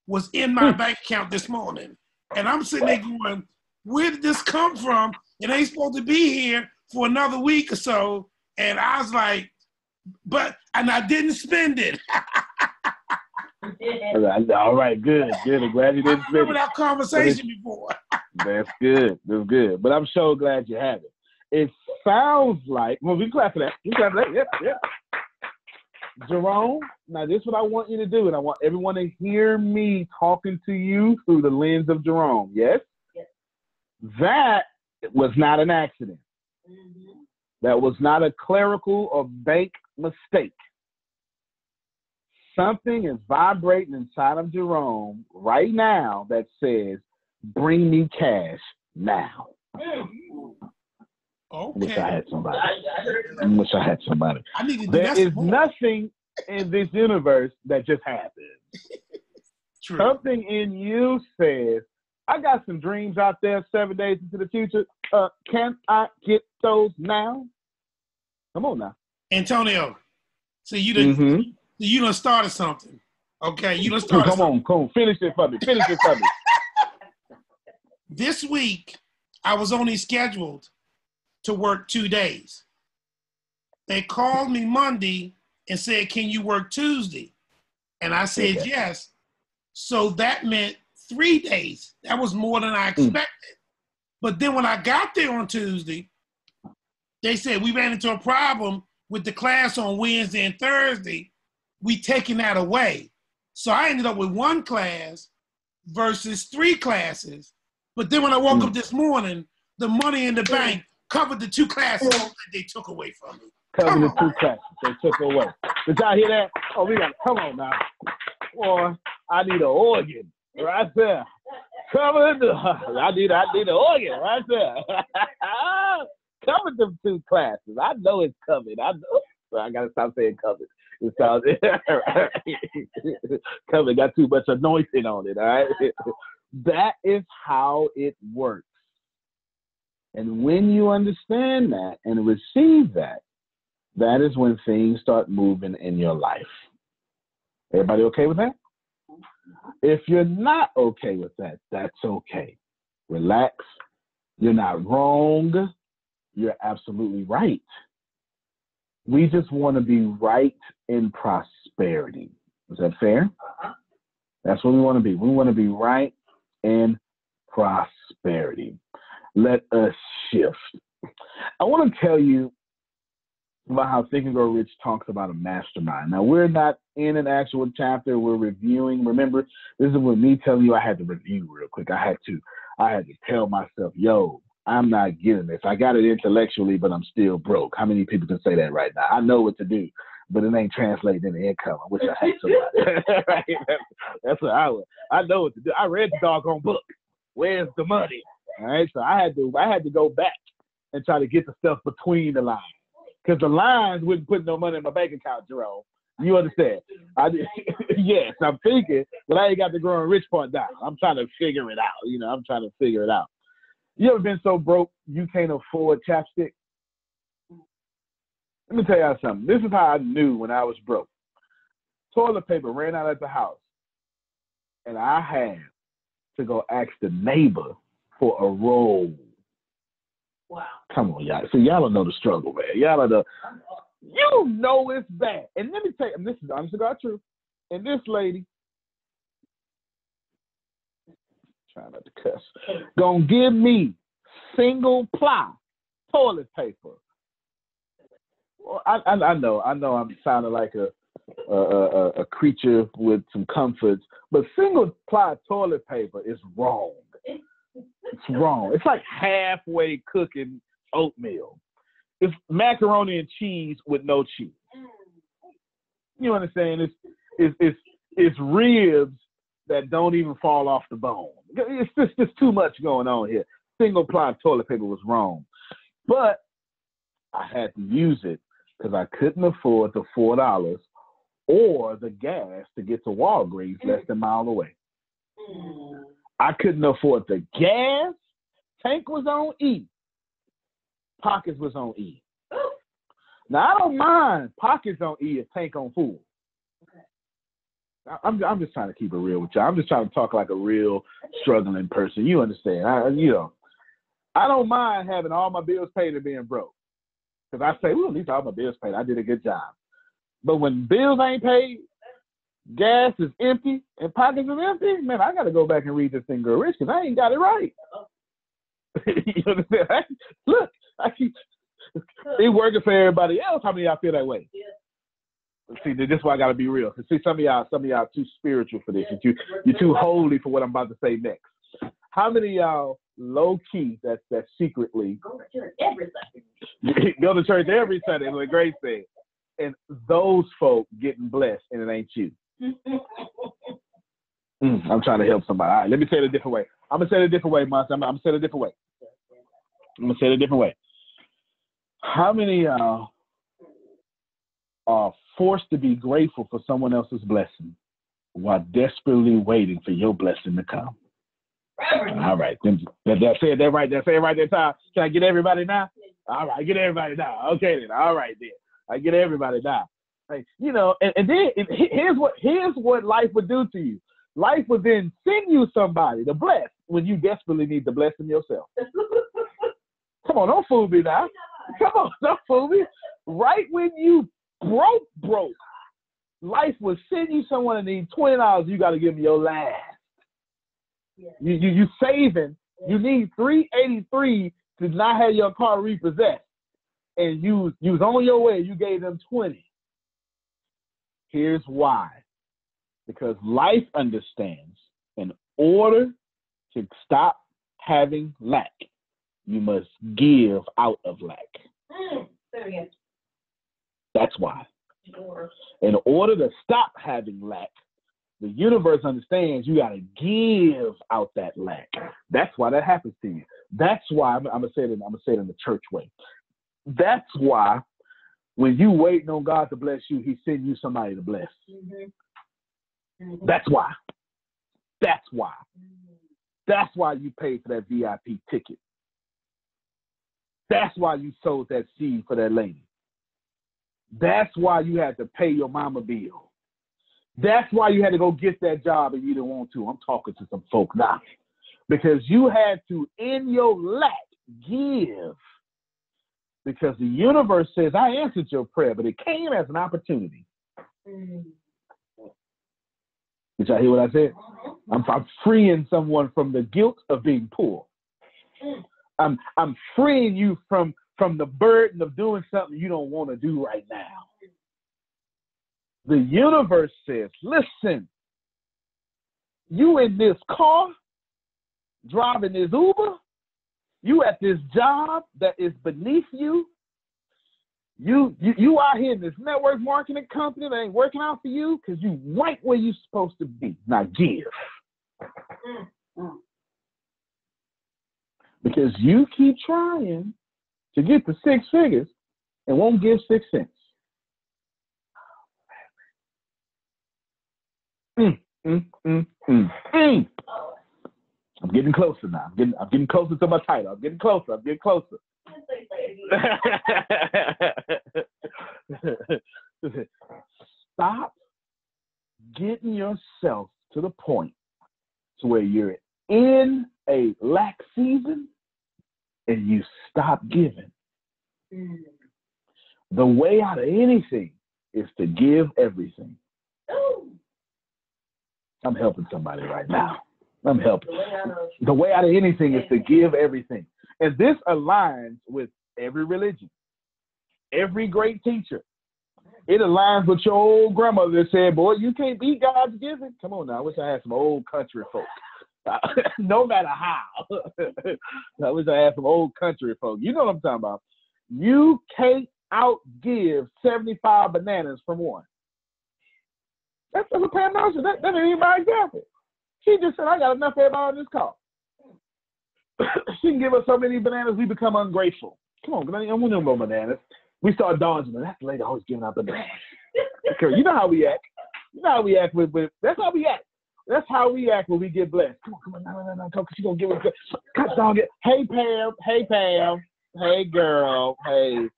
was in my bank account this morning. And I'm sitting there going, where did this come from? It ain't supposed to be here for another week or so. And I was like, and I didn't spend it. All right, good. I'm glad you didn't spend it. I remember that conversation before. That's good. But I'm so glad you have it. It sounds like, well, we clap for that. Yeah. Jerome, now this is what I want you to do, and I want everyone to hear me talking to you through the lens of Jerome. Yes? That was not an accident. That was not a clerical or bank mistake. Something is vibrating inside of Jerome right now that says, bring me cash now. Okay. Wish I had somebody. Wish I had somebody. I need to do There that is more. nothing in this universe that just happens. True. Something in you says, I got some dreams out there 7 days into the future. Can I get those now? Come on now. Antonio, so you done started something. Okay, you done started something. Come on. Finish it for me. This week, I was only scheduled to work 2 days. They called me Monday and said, can you work Tuesday? And I said, yes. So that meant 3 days. That was more than I expected. But then when I got there on Tuesday, they said we ran into a problem with the class on Wednesday and Thursday. We taking that away. So I ended up with 1 class versus 3 classes. But then when I woke up this morning, the money in the bank covered the 2 classes that they took away from me. Covered the 2 classes they took away. Did y'all hear that? Oh, we got to come on now. Boy, I need an organ right there. Covered the, I need an organ right there. Covered them 2 classes. I know it's covered. I know. I got to stop saying covered. It sounds covered got too much anointing on it, all right? That is how it works. And when you understand that and receive that, that is when things start moving in your life. Everybody okay with that? If you're not okay with that, that's okay. Relax. You're not wrong. You're absolutely right. We just want to be right in prosperity. Is that fair? That's what we want to be. We want to be right in prosperity. Let us shift. I want to tell you about how Think and Grow Rich talks about a mastermind. Now, we're not in an actual chapter. We're reviewing. Remember, this is with me telling you I had to review real quick. I had to tell myself, yo, I'm not getting this. I got it intellectually, but I'm still broke. How many people can say that right now? I know what to do, but it ain't translating into income. I wish I had somebody. Right? That's what I would. I know what to do. I read the doggone book. Where's the money? All right, so I had to go back and try to get the stuff between the lines, because the lines wouldn't put no money in my bank account, Jerome. You understand? Yes, I'm thinking, but I ain't got the growing rich part down. I'm trying to figure it out. I'm trying to figure it out. You ever been so broke you can't afford chapstick? Let me tell y'all something. This is how I knew when I was broke. Toilet paper ran out at the house, and I had to go ask the neighbor for a roll. Wow. Come on, y'all. See, y'all don't know the struggle, man. Y'all don't know. You know it's bad. And let me tell you, and this is honest to God truth. And this lady, trying not to cuss, gonna give me single-ply toilet paper. Well, I know I'm sounding like a creature with some comforts, but single-ply toilet paper is wrong. It's wrong. It's like halfway cooking oatmeal. It's macaroni and cheese with no cheese. You understand? It's ribs that don't even fall off the bone. It's just too much going on here. Single-ply toilet paper was wrong. But I had to use it because I couldn't afford the $4 or the gas to get to Walgreens less than a mile away. I couldn't afford the gas. Tank was on E. Pockets was on E. Now, I don't mind pockets on E if tank on full. I'm just trying to keep it real with you. I'm just trying to talk like a real struggling person. You understand? I don't mind having all my bills paid and being broke. Because I say, well, at least all my bills paid. I did a good job. But when bills ain't paid, gas is empty, and pockets is empty, man, I got to go back and read this thing, Grow Rich, because I ain't got it right. You understand? Look, it's working for everybody else. How many of y'all feel that way? Yeah. See, this is why I got to be real. See, some of y'all too spiritual for this. You're too holy for what I'm about to say next. How many of y'all low key, that's secretly. Go to church every Sunday. Go to church every Sunday, what Grace said. And those folk getting blessed, and it ain't you. I'm trying to help somebody. All right, let me say it a different way. I'm going to say it a different way, Monty. I'm going to say it a different way. I'm going to say it a different way. How many are forced to be grateful for someone else's blessing while desperately waiting for your blessing to come? All right. That said that right. That say it right that time. Can I get everybody now? All right, get everybody now. Okay then. All right then. I get everybody now. Like, you know, and then here's what life would do to you. Life would then send you somebody to bless when you desperately need to bless them yourself. Come on, don't fool me now. Come on, don't fool me. Right when you broke, life will send you someone that needs $20. You got to give them your last. Yeah. You saving. You need $383 to not have your car repossessed, and you was on your way. You gave them $20. Here's why: because life understands, in order to stop having lack, you must give out of lack. That's why. In order to stop having lack, the universe understands you got to give out that lack. That's why that happens to you. That's why I'm gonna say it in the church way. That's why when you waiting on God to bless you, He sends you somebody to bless. That's why. That's why. That's why you paid for that VIP ticket. That's why you sowed that seed for that lady. That's why you had to pay your mama bill. That's why you had to go get that job and you didn't want to. I'm talking to some folk now. Because you had to, in your lack, give. Because the universe says, I answered your prayer, but it came as an opportunity. Did y'all hear what I said? I'm freeing someone from the guilt of being poor. I'm freeing you from the burden of doing something you don't want to do right now. The universe says, listen, you in this car, driving this Uber, you at this job that is beneath you, you out here in this network marketing company that ain't working out for you because you right where you're supposed to be. Now give. Because you keep trying to get to 6 figures and won't give 6 cents. I'm getting closer now. I'm getting closer to my title. I'm getting closer. Stop getting yourself to the point to where you're in a lack season and you stop giving. The way out of anything is to give everything. I'm helping somebody right now. I'm helping. The way out of anything is to give everything. And this aligns with every religion, every great teacher. It aligns with your old grandmother that said, boy, you can't beat God's giving. Come on now. I wish I had some old country folk. No matter how. I wish I had some old country folk. You know what I'm talking about. You can't outgive 75 bananas from one. That's a Pam Nelson. That ain't even my example. She just said, I got enough for everybody on this call. She can give us so many bananas, we become ungrateful. Come on, I want no more bananas. We start dodging them. That's the lady always giving out bananas. Okay, you know how we act. You know how we act with that's how we act. That's how we act when we get blessed. Come on, no, she's gonna give us cut dog it. Hey Pam, hey girl, hey.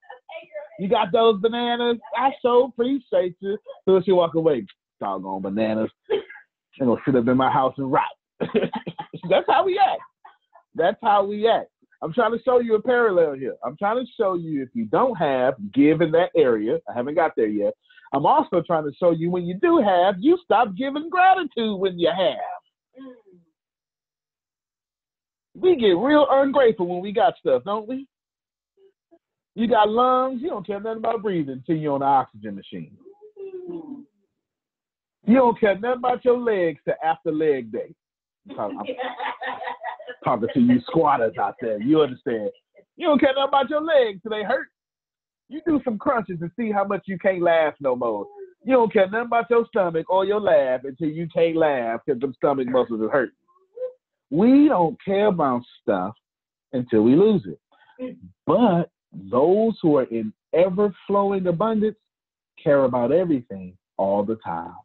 You got those bananas? I so appreciate you. So she walk away. Doggone bananas. She's gonna sit up in my house and rot. That's how we act. That's how we act. I'm trying to show you a parallel here. I'm trying to show you if you don't have, give in that area. I haven't got there yet. I'm also trying to show you when you do have, you stop giving gratitude when you have. We get real ungrateful when we got stuff, don't we? You got lungs, you don't care nothing about breathing until you're on the oxygen machine. You don't care nothing about your legs till after leg day. I'm Talking to you squatters out there. You understand? You don't care nothing about your legs till they hurt. You do some crunches and see how much you can't laugh no more. You don't care nothing about your stomach or your laugh until you can't laugh because the stomach muscles are hurting. We don't care about stuff until we lose it. But those who are in ever-flowing abundance care about everything all the time.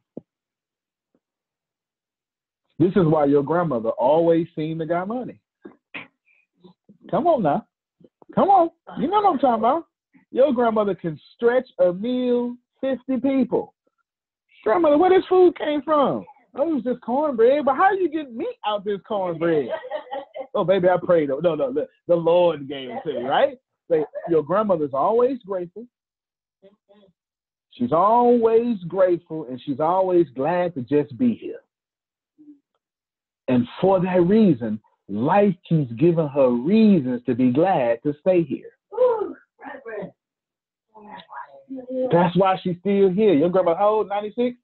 This is why your grandmother always seemed to got money. Come on now. Come on. You know what I'm talking about. Your grandmother can stretch a meal 50 people. Grandmother, where this food came from? Oh, it was just cornbread. But how you get meat out this cornbread? Oh, baby, I prayed. No, the Lord gave it to you, right? Your grandmother's always grateful. She's always grateful, and she's always glad to just be here. And for that reason, life keeps giving her reasons to be glad to stay here. That's why she's still here. Your grandma, how old? 96?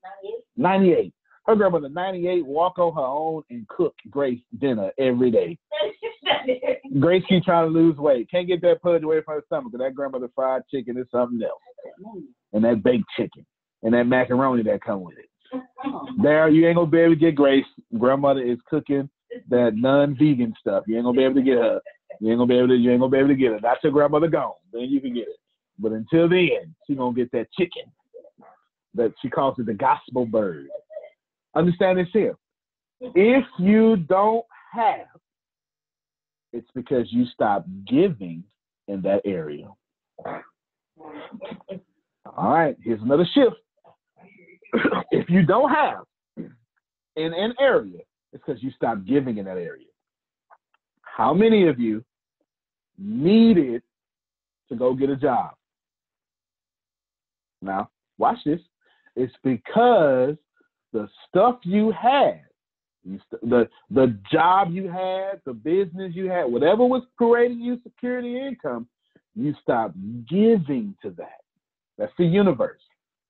98. Her grandmother, 98, walk on her own and cook Grace dinner every day. Grace keeps trying to lose weight. Can't get that pudge away from her stomach because that grandmother fried chicken is something else. And that baked chicken. And that macaroni that come with it. There, you ain't going to be able to get Grace. Grandmother is cooking that non-vegan stuff. You ain't going to be able to get her. You ain't going to be able to get her. Not your grandmother gone. Then you can get it. But until then, she's going to get that chicken. That she calls it the gospel bird. Understand this here. If you don't have, it's because you stopped giving in that area. All right, here's another shift. If you don't have in an area, it's because you stopped giving in that area. How many of you needed to go get a job? Now, watch this. It's because the stuff you had, the job you had, the business you had, whatever was creating you security income, you stopped giving to that. That's the universe.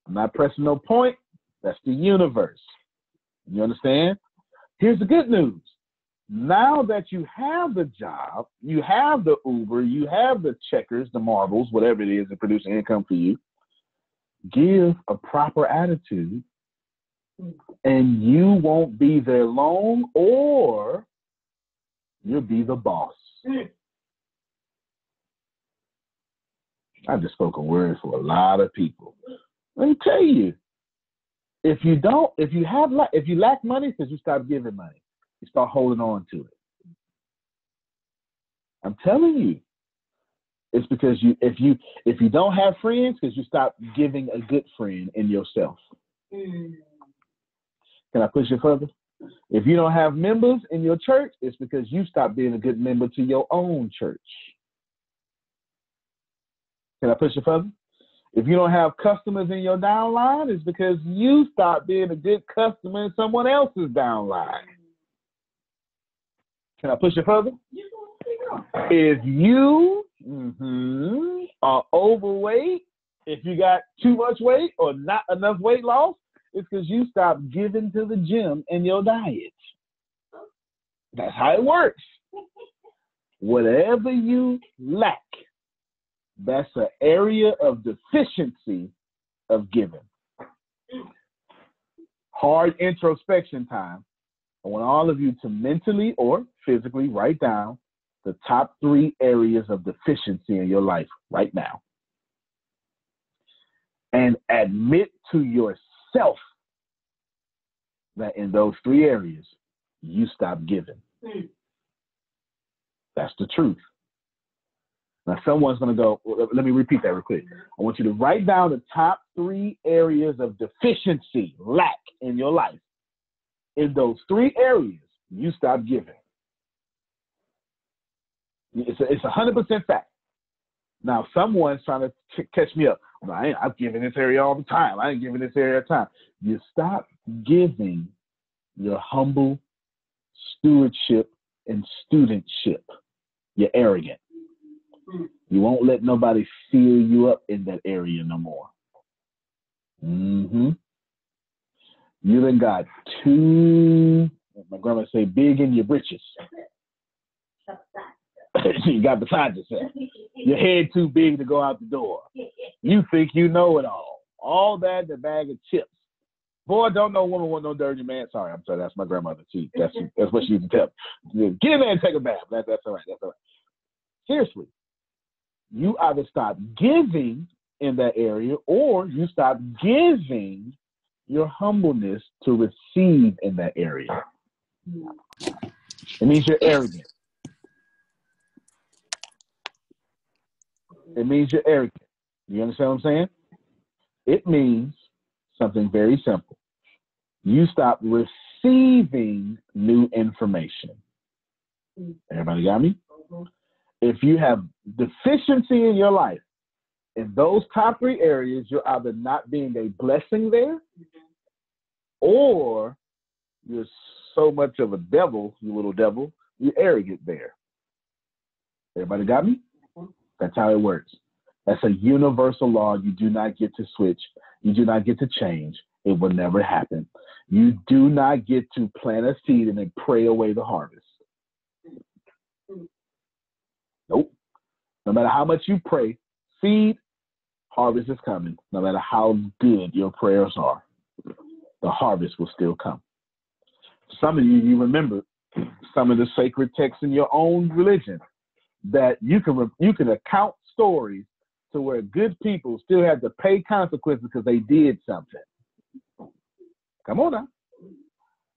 I'm not pressing no point. That's the universe. You understand? Here's the good news. Now that you have the job, you have the Uber, you have the checkers, the marbles, whatever it is that produce income for you, give a proper attitude and you won't be there long, or you'll be the boss. I've just spoken words for a lot of people. Let me tell you, if you lack money, because you stop giving money, you start holding on to it. I'm telling you, it's because if you don't have friends, because you stop giving a good friend in yourself. Can I push it further? If you don't have members in your church, it's because you stopped being a good member to your own church. Can I push it further? If you don't have customers in your downline, it's because you stopped being a good customer in someone else's downline. Can I push it further? If you are overweight, if you got too much weight or not enough weight loss, it's because you stopped giving to the gym and your diet. That's how it works. Whatever you lack, that's an area of deficiency of giving. Hard introspection time. I want all of you to mentally or physically write down the top 3 areas of deficiency in your life right now. And admit to yourself that in those 3 areas, you stop giving. That's the truth. Now, someone's going to go, let me repeat that real quick. I want you to write down the top 3 areas of deficiency, lack in your life. In those 3 areas, you stop giving. It's 100% fact. Now, someone's trying to catch me up. No, I'm giving this area all the time. I ain't giving this area all the time. You stop giving your humble stewardship and studentship. You're arrogant. You won't let nobody fill you up in that area no more. You done got too, my grandma say, big in your britches. You got beside yourself. Your head too big to go out the door. You think you know it all. All that in a bag of chips. Boy, don't no woman want no dirty man. Sorry, I'm sorry. That's my grandmother. That's what she used to tell me. Get in there and take a bath. That's all right. That's all right. Seriously, you either stop giving in that area or you stop giving your humbleness to receive in that area. It means you're arrogant. It means you're arrogant. You understand what I'm saying? It means something very simple. You stop receiving new information. Everybody got me? If you have deficiency in your life, in those top three areas, you're either not being a blessing there, or you're so much of a devil, you little devil, you're arrogant there. Everybody got me? That's how it works. That's a universal law. You do not get to switch. You do not get to change. It will never happen. You do not get to plant a seed and then pray away the harvest. Nope. No matter how much you pray, seed, harvest is coming. No matter how good your prayers are, the harvest will still come. Some of you remember some of the sacred texts in your own religion that you can account stories to where good people still had to pay consequences because they did something. Come on now.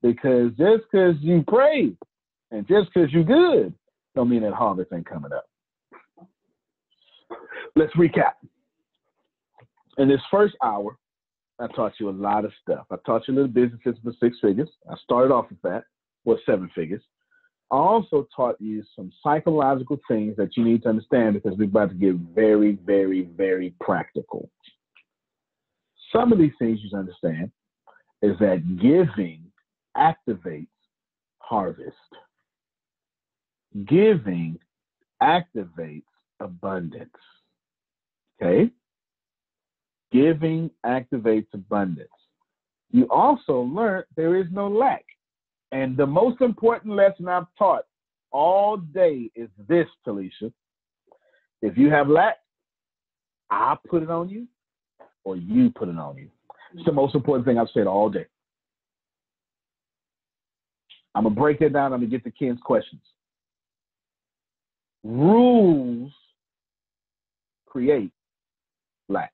Because just because you prayed and just because you're good don't mean that harvest ain't coming up. Let's recap. In this first hour, I taught you a lot of stuff. I taught you a little businesses for 6 figures. I started off with that, with 7 figures. I also taught you some psychological things that you need to understand because we're about to get very, very, very practical. Some of these things you understand is that giving activates harvest. Giving activates abundance. Okay? Giving activates abundance. You also learned there is no lack. And the most important lesson I've taught all day is this, Talisha. If you have lack, I put it on you or you put it on you. It's the most important thing I've said all day. I'm going to break that down. I'm going to get to Ken's questions. Rules create lack.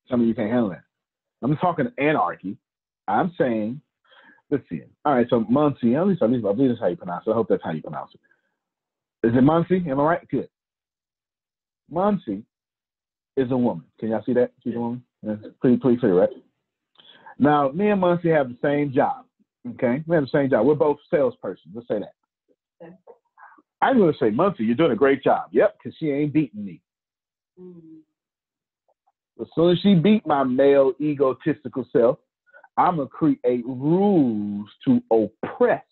Some of you can't handle that. I'm talking anarchy. I'm saying, let's see. All right, so Muncie, at least I believe that's how you pronounce it. I hope that's how you pronounce it. Is it Muncie? Am I right? Good. Muncie is a woman. Can y'all see that? She's a woman? That's pretty clear, right? Now, me and Muncie have the same job, okay? We have the same job. We're both salespersons. Let's say that. Okay. I'm going to say, Muncie, you're doing a great job. Yep, because she ain't beating me. As soon as she beat my male egotistical self, I'm going to create rules to oppress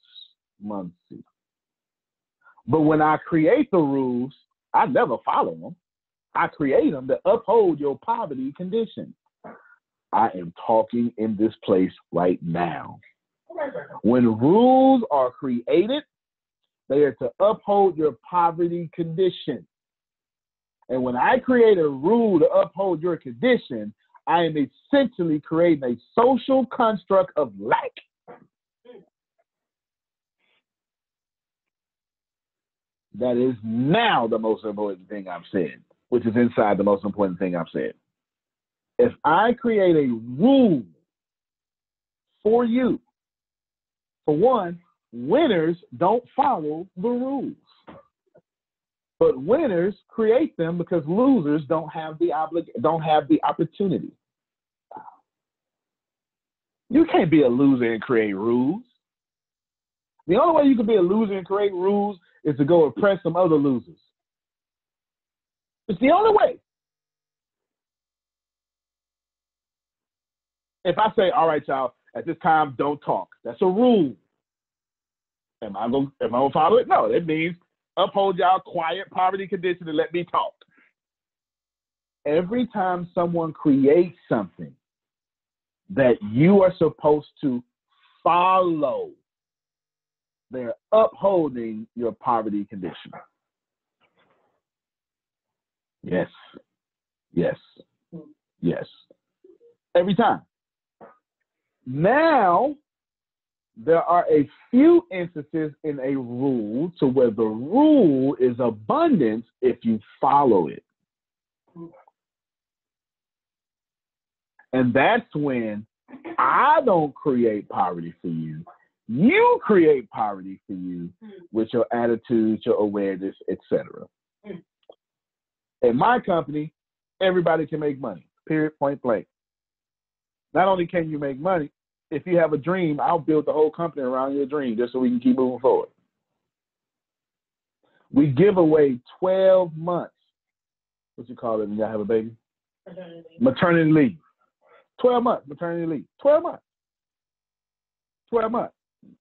Muncie. But when I create the rules, I never follow them. I create them to uphold your poverty condition. I am talking in this place right now. When rules are created, they are to uphold your poverty condition. And when I create a rule to uphold your condition, I am essentially creating a social construct of lack. That is now the most important thing I've said, which is inside the most important thing I've said. If I create a rule for you, for one, winners don't follow the rules. But winners create them because losers don't have the opportunity. You can't be a loser and create rules. The only way you can be a loser and create rules is to go oppress some other losers. It's the only way. If I say, all right, y'all, at this time, don't talk. That's a rule. Am I going to follow it? No, it means uphold y'all quiet poverty condition and let me talk. Every time someone creates something that you are supposed to follow, they're upholding your poverty condition. Yes. Yes. Yes. Every time. Now, there are a few instances in a rule to where the rule is abundance if you follow it. And that's when I don't create poverty for you. You create poverty for you with your attitudes, your awareness, etc. In my company, everybody can make money, period, point blank. Not only can you make money, if you have a dream, I'll build the whole company around your dream just so we can keep moving forward. We give away 12 months. What you call it when you have a baby? Maternity leave. 12 months, maternity leave. 12 months. 12 months.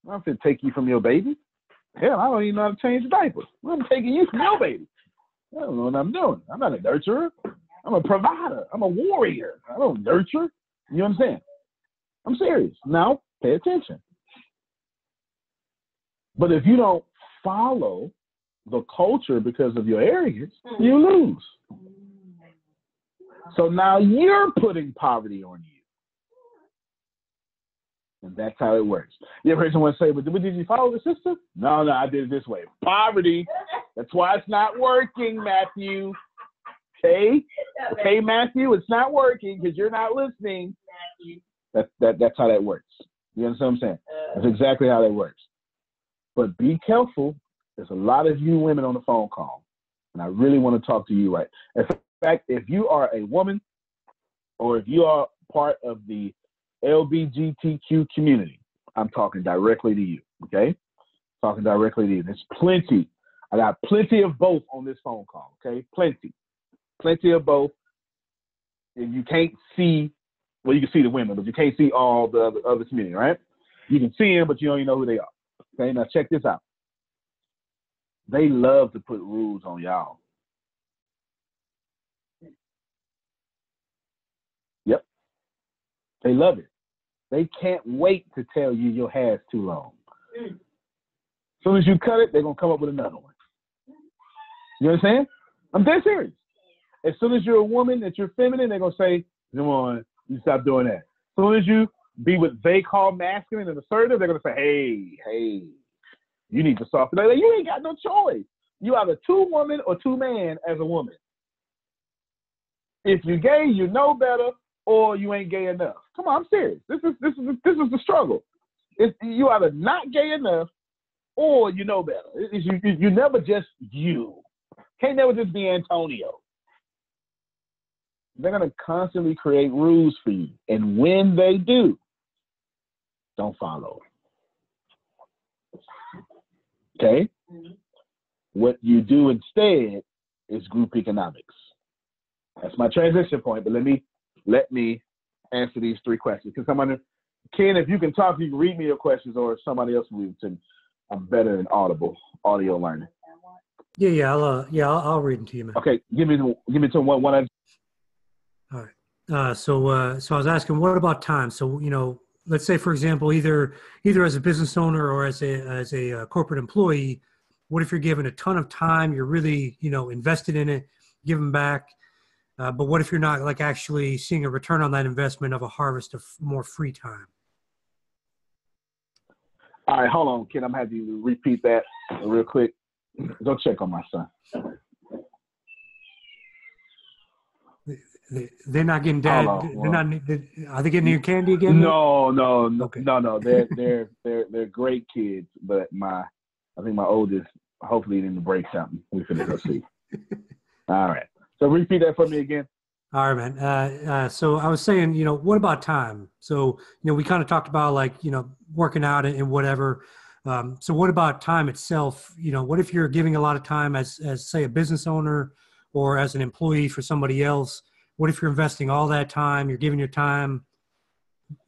I'm going to take you from your baby. Hell, I don't even know how to change a diaper. I'm taking you from your baby. I don't know what I'm doing. I'm not a nurturer. I'm a provider. I'm a warrior. I don't nurture. You know what I'm saying? I'm serious. Now, pay attention. But if you don't follow the culture because of your arrogance, you lose. So now you're putting poverty on you. And that's how it works. You ever heard someone say, but did you follow the system? No, I did it this way. Poverty. That's why it's not working, Matthew. Okay, Matthew, it's not working because you're not listening. That's how that works. You understand what I'm saying? That's exactly how that works. But be careful. There's a lot of you women on the phone call, and I really want to talk to you right. In fact, if you are a woman or if you are part of the LGBTQ community, I'm talking directly to you, okay? Talking directly to you. There's plenty. I got plenty of both on this phone call, okay? Plenty of both. And you can't see, well, you can see the women, but you can't see all the other community, right? You can see them, but you don't even know who they are. Okay, now check this out. They love to put rules on y'all. Yep. They love it. They can't wait to tell you your hair's too long. As soon as you cut it, they're going to come up with another one. You understand? I'm dead serious. As soon as you're a woman, that you're feminine, they're going to say, come on, you stop doing that. As soon as you be what they call masculine and assertive, they're going to say, hey, you need to soften. Like, you ain't got no choice. You either too woman or too man as a woman. If you're gay, you know better, or you ain't gay enough. Come on, I'm serious. This is the struggle. You either not gay enough, or you know better. You never just you. Can't never just be Antonio. They're going to constantly create rules for you. And when they do, don't follow. Okay? What you do instead is group economics. That's my transition point, but let me answer these three questions. Because Ken, if you can talk, you can read me your questions, or somebody else will. I'm better in audio learning. I'll read them to you, man. Okay, give me to one. All right. So I was asking, what about time? So, let's say, for example, either as a business owner or as a corporate employee, what if you're given a ton of time, you're really, invested in it, giving back, but what if you're not like actually seeing a return on that investment of a harvest of more free time? All right, hold on, Ken. I'm having you to repeat that real quick. Go check on my son. They're not getting dad. Are they getting your candy again? No. Okay. No. They're great kids, but I think my oldest hopefully didn't break something. We finna go see. All right. So repeat that for me again. All right, man. So I was saying, what about time? So, we kind of talked about working out and whatever. So what about time itself? What if you're giving a lot of time as say a business owner or as an employee for somebody else? What if you're investing all that time, you're giving your time,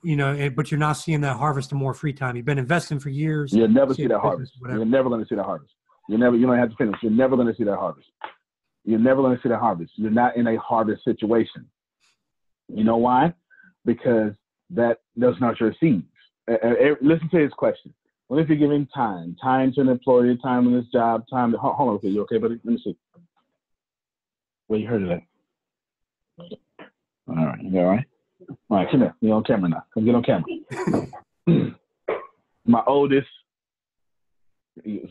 but you're not seeing that harvest of more free time? You've been investing for years. You'll never see that harvest. You're never going to see that harvest. You don't have to finish. You're never going to see that harvest. You're never going to see that harvest. You're not in a harvest situation. You know why? Because those are not your seeds. Listen to his question. What if you're giving time to an employee, time on this job, time to, hold on, okay, you okay, buddy? Let me see. Well, you heard of that. All right, you all right? All right, come here. You're on camera now. Come get on camera. My oldest,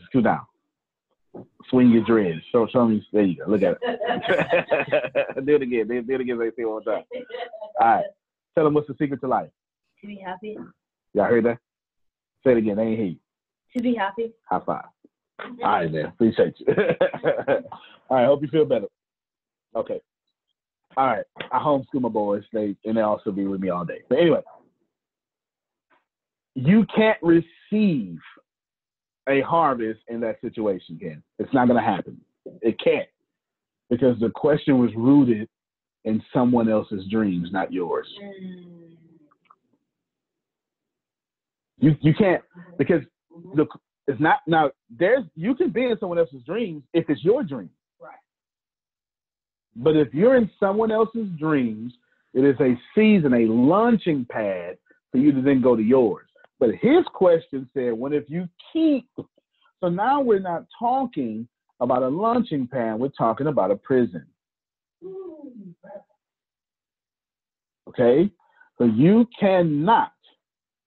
scoot down. Swing your dreads. Show me. There you go. Look at it. Do it again. Do it again. They say one more time. All right. Tell them what's the secret to life. To be happy. Y'all heard that? Say it again. They ain't hear you. To be happy. High five. All right, man. Appreciate you. All right. Hope you feel better. Okay. All right. I homeschool my boys. They also be with me all day. But anyway, you can't receive a harvest in that situation, Ken. It's not going to happen. It can't, because the question was rooted in someone else's dreams, not yours. You can't, because it's not now. You can be in someone else's dreams if it's your dream. Right. But if you're in someone else's dreams, it is a season, a launching pad for you to then go to yours. But his question said, what if you keep? So now we're not talking about a launching pad. We're talking about a prison. Okay? So you cannot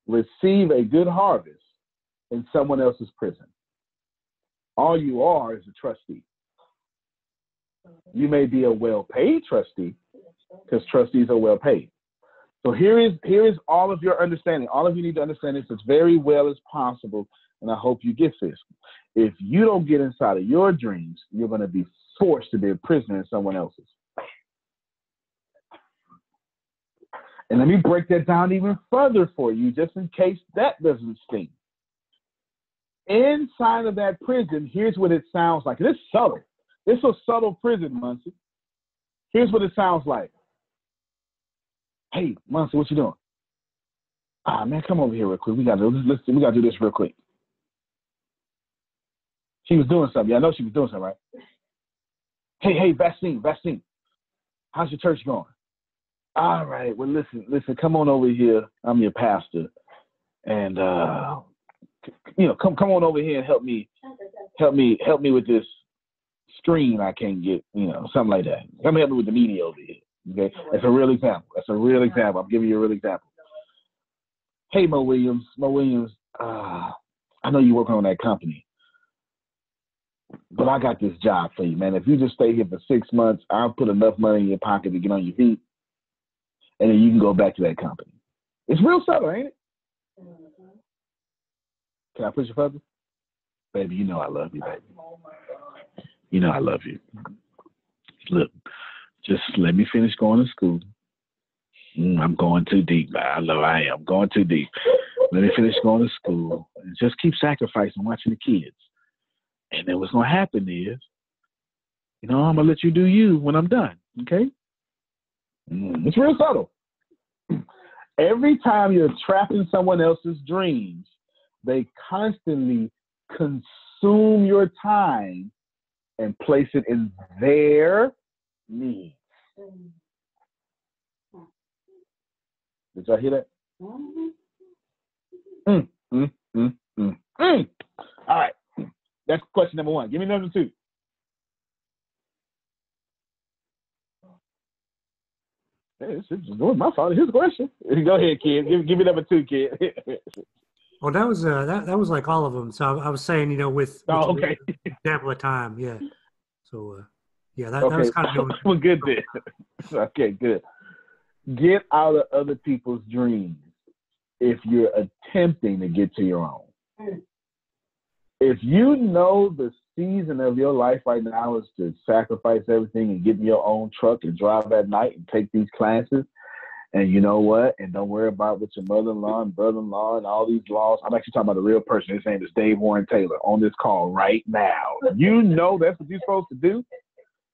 receive a good harvest in someone else's prison. All you are is a trustee. You may be a well-paid trustee, because trustees are well-paid. So here is all of your understanding. All of you need to understand this as very well as possible, and I hope you get this. If you don't get inside of your dreams, you're going to be forced to be a prisoner in someone else's. And let me break that down even further for you, just in case that doesn't sting. Inside of that prison, here's what it sounds like. It's subtle. It's a subtle prison, Muncie. Here's what it sounds like. Hey, Muncie, what you doing? Man, come over here real quick. We gotta do this real quick. She was doing something. Yeah, I know she was doing something, right? Hey, Vaccine. How's your church going? All right. Well, listen. Come on over here. I'm your pastor, and come on over here and help me with this screen I can't get. Something like that. Come help me with the media over here. Okay, that's a real example. I'm giving you a real example. Hey, Mo Williams, I know you're working on that company, but I got this job for you, man. If you just stay here for 6 months, I'll put enough money in your pocket to get on your feet, and then you can go back to that company. It's real subtle, ain't it? Can I push it further? Baby, you know I love you, baby. You know I love you. Look. Just let me finish going to school. I'm going too deep. I know I am going too deep. Let me finish going to school and just keep sacrificing watching the kids. And then what's going to happen is, I'm going to let you do you when I'm done. Okay? It's real subtle. Every time you're trapped in someone else's dreams, they constantly consume your time and place it in their needs. Did y'all hear that? All right. That's question number one. Give me number two. Hey, this is my fault. Here's the question. Go ahead, kid. Give me number two, kid. Well, that was like all of them. So I was saying, with okay. example of time, yeah. So that okay. was kind of well, good then. Okay, good. Get out of other people's dreams if you're attempting to get to your own. If you know the season of your life right now is to sacrifice everything and get in your own truck and drive at night and take these classes, and you know what? And don't worry about what your mother-in-law and brother-in-law and all these laws. I'm actually talking about a real person. His name is Dave Warren Taylor on this call right now. You know that's what you're supposed to do.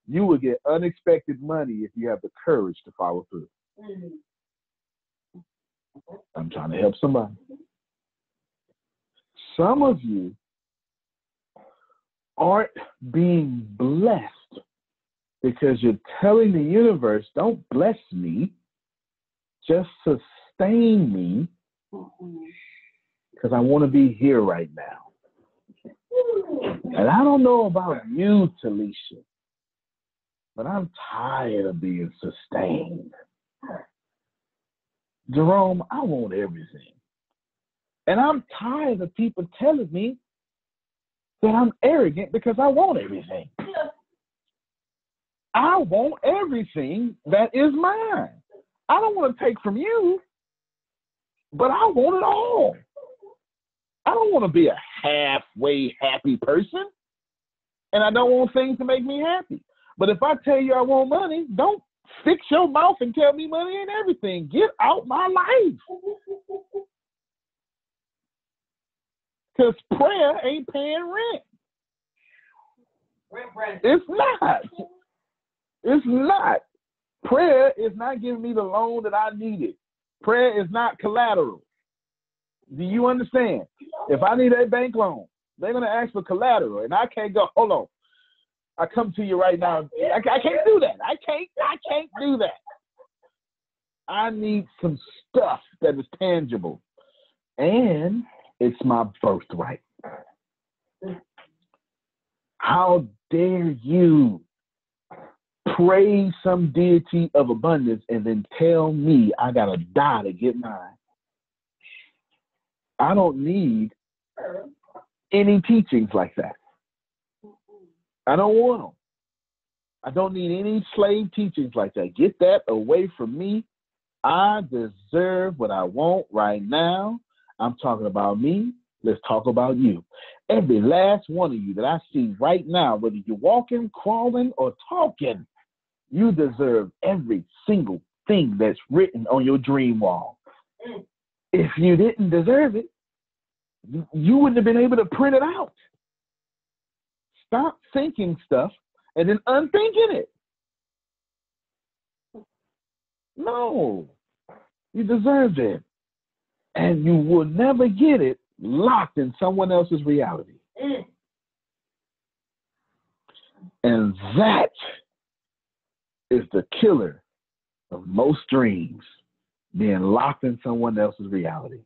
You will get unexpected money if you have the courage to follow through. I'm trying to help somebody. Some of you aren't being blessed because you're telling the universe, don't bless me, just sustain me. because I want to be here right now. And I don't know about you, Talisha, but I'm tired of being sustained. Jerome, I want everything. And I'm tired of people telling me that I'm arrogant because I want everything. I want everything that is mine. I don't want to take from you, but I want it all. I don't want to be a halfway happy person, and I don't want things to make me happy. But if I tell you I want money, don't fix your mouth and tell me money ain't everything. Get out my life. Because prayer ain't paying rent. It's not. It's not. Prayer is not giving me the loan that I needed. Prayer is not collateral. Do you understand? If I need a bank loan, they're going to ask for collateral, and I can't go, hold on. I come to you right now. I can't do that. I can't do that. I need some stuff that is tangible. And it's my birthright. How dare you praise some deity of abundance and then tell me I got to die to get mine? I don't need any teachings like that. I don't want them. I don't need any slave teachings like that. Get that away from me. I deserve what I want right now. I'm talking about me. Let's talk about you. Every last one of you that I see right now, whether you're walking, crawling, or talking, you deserve every single thing that's written on your dream wall. If you didn't deserve it, you wouldn't have been able to print it out. Stop thinking stuff and then unthinking it. No, you deserve it. And you will never get it locked in someone else's reality. And that is the killer of most dreams, being locked in someone else's reality.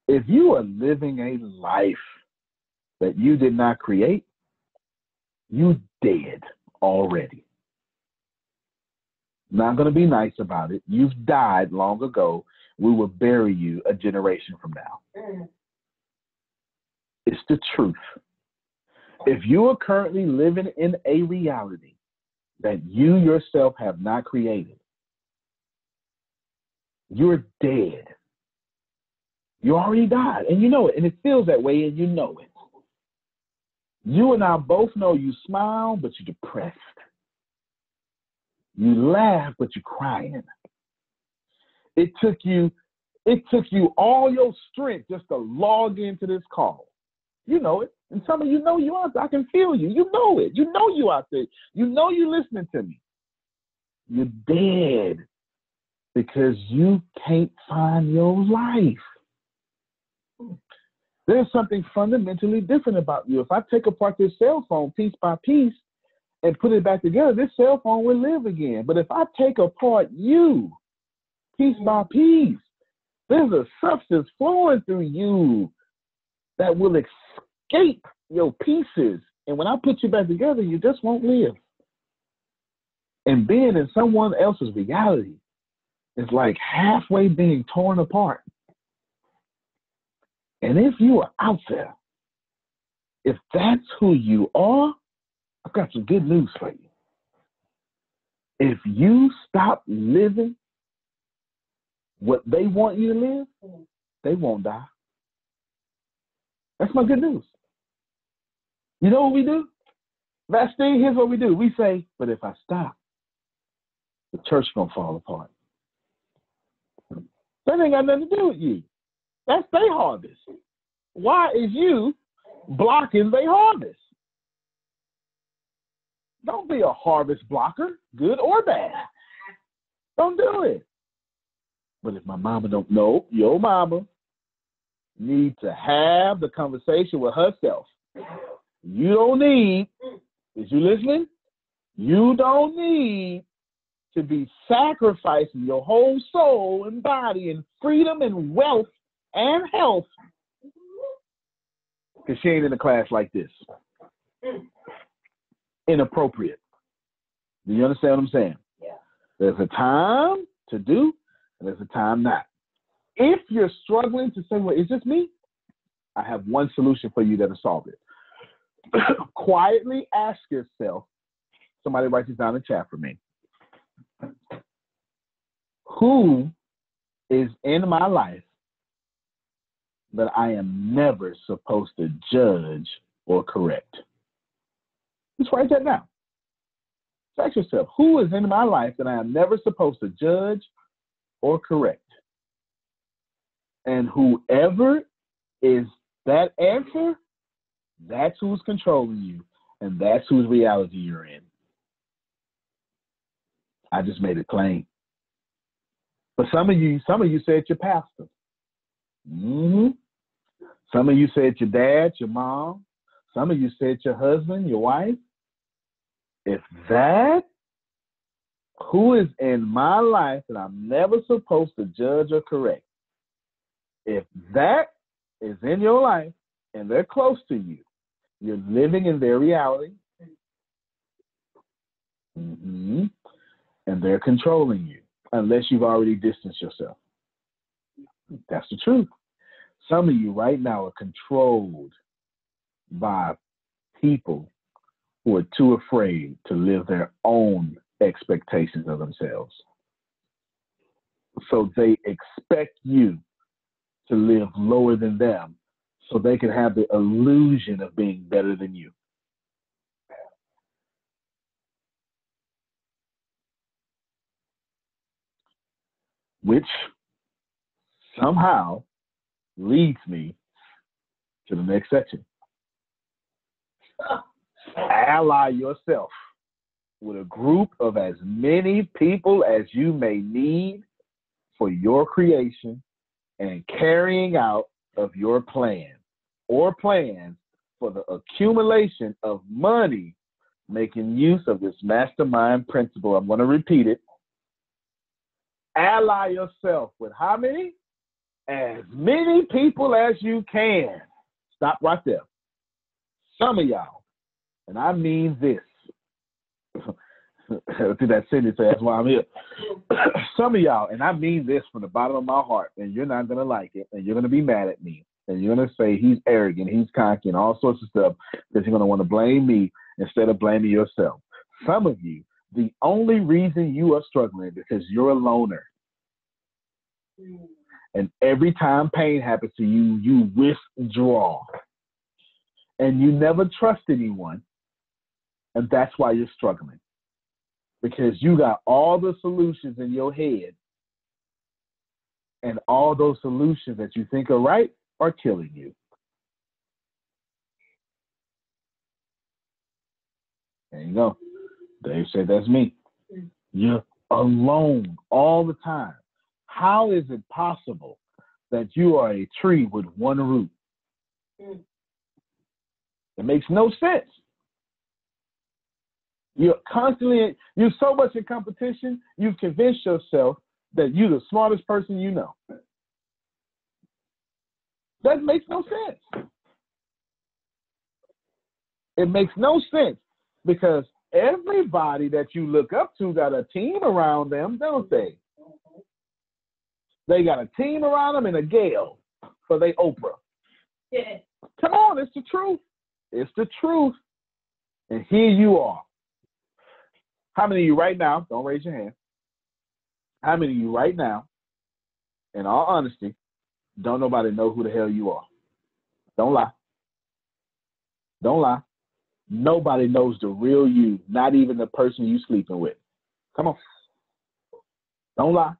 If you are living a life that you did not create, you dead already. Not going to be nice about it. You've died long ago. We will bury you a generation from now. It's the truth. If you are currently living in a reality that you yourself have not created, you're dead. You already died, and you know it, and it feels that way, and you know it. You and I both know you smile, but you're depressed. You laugh, but you're crying. It took you all your strength just to log into this call. You know it. And some of you know you out there. I can feel you. You know it. You know you out there. You know you're listening to me. You're dead because you can't find your life. There's something fundamentally different about you. If I take apart this cell phone piece by piece and put it back together, this cell phone will live again. But if I take apart you piece by piece, there's a substance flowing through you that will escape your pieces. And when I put you back together, you just won't live. And being in someone else's reality is like halfway being torn apart. And if you are out there, if that's who you are, I've got some good news for you. If you stop living what they want you to live, they won't die. That's my good news. You know what we do? That thing, here's what we do. We say, but if I stop, the church is going to fall apart. That ain't got nothing to do with you. That's their harvest. Why is you blocking their harvest? Don't be a harvest blocker, good or bad. Don't do it. But if my mama don't know, your mama needs to have the conversation with herself. You don't need, is you listening? You don't need to be sacrificing your whole soul and body and freedom and wealth and health. Because she ain't in a class like this. Inappropriate. Do you understand what I'm saying? Yeah. There's a time to do, and there's a time not. If you're struggling to say, well, is this me? I have one solution for you that'll solve it. Quietly ask yourself, somebody write this down in the chat for me. Who is in my life that I am never supposed to judge or correct? Just write that down. Ask yourself, who is in my life that I am never supposed to judge or correct? And whoever is that answer, that's who's controlling you, and that's whose reality you're in. I just made it plain. But some of you said your pastor. Mm-hmm. Some of you said your dad, your mom. Some of you said your husband, your wife. If that, who is in my life that I'm never supposed to judge or correct, if that is in your life and they're close to you, you're living in their reality, mm-hmm, and they're controlling you, unless you've already distanced yourself. That's the truth. Some of you right now are controlled by people who are too afraid to live their own expectations of themselves. So they expect you to live lower than them so they can have the illusion of being better than you. Which somehow leads me to the next section. Ally yourself with a group of as many people as you may need for your creation and carrying out of your plan or plans for the accumulation of money, making use of this mastermind principle. I'm going to repeat it. Ally yourself with how many? As many people as you can. Stop right there. Some of y'all, and I mean this. To that sentence, that's why I'm here. Some of y'all, and I mean this from the bottom of my heart, and you're not going to like it, and you're going to be mad at me, and you're going to say he's arrogant, he's cocky, and all sorts of stuff, because you're going to want to blame me instead of blaming yourself. Some of you, the only reason you are struggling is because you're a loner. And every time pain happens to you, you withdraw. And you never trust anyone, and that's why you're struggling. Because you got all the solutions in your head, and all those solutions that you think are right are killing you. There you go. Dave said that's me. You're alone all the time. How is it possible that you are a tree with one root? It makes no sense. You're so much in competition, you've convinced yourself that you're the smartest person you know. That makes no sense. It makes no sense because everybody that you look up to got a team around them, don't they? They got a team around them and a Gail for their Oprah. Yeah. Come on, it's the truth. It's the truth. And here you are. How many of you right now, don't raise your hand, how many of you right now, in all honesty, don't nobody know who the hell you are? Don't lie. Don't lie. Nobody knows the real you, not even the person you sleeping with. Come on. Don't lie.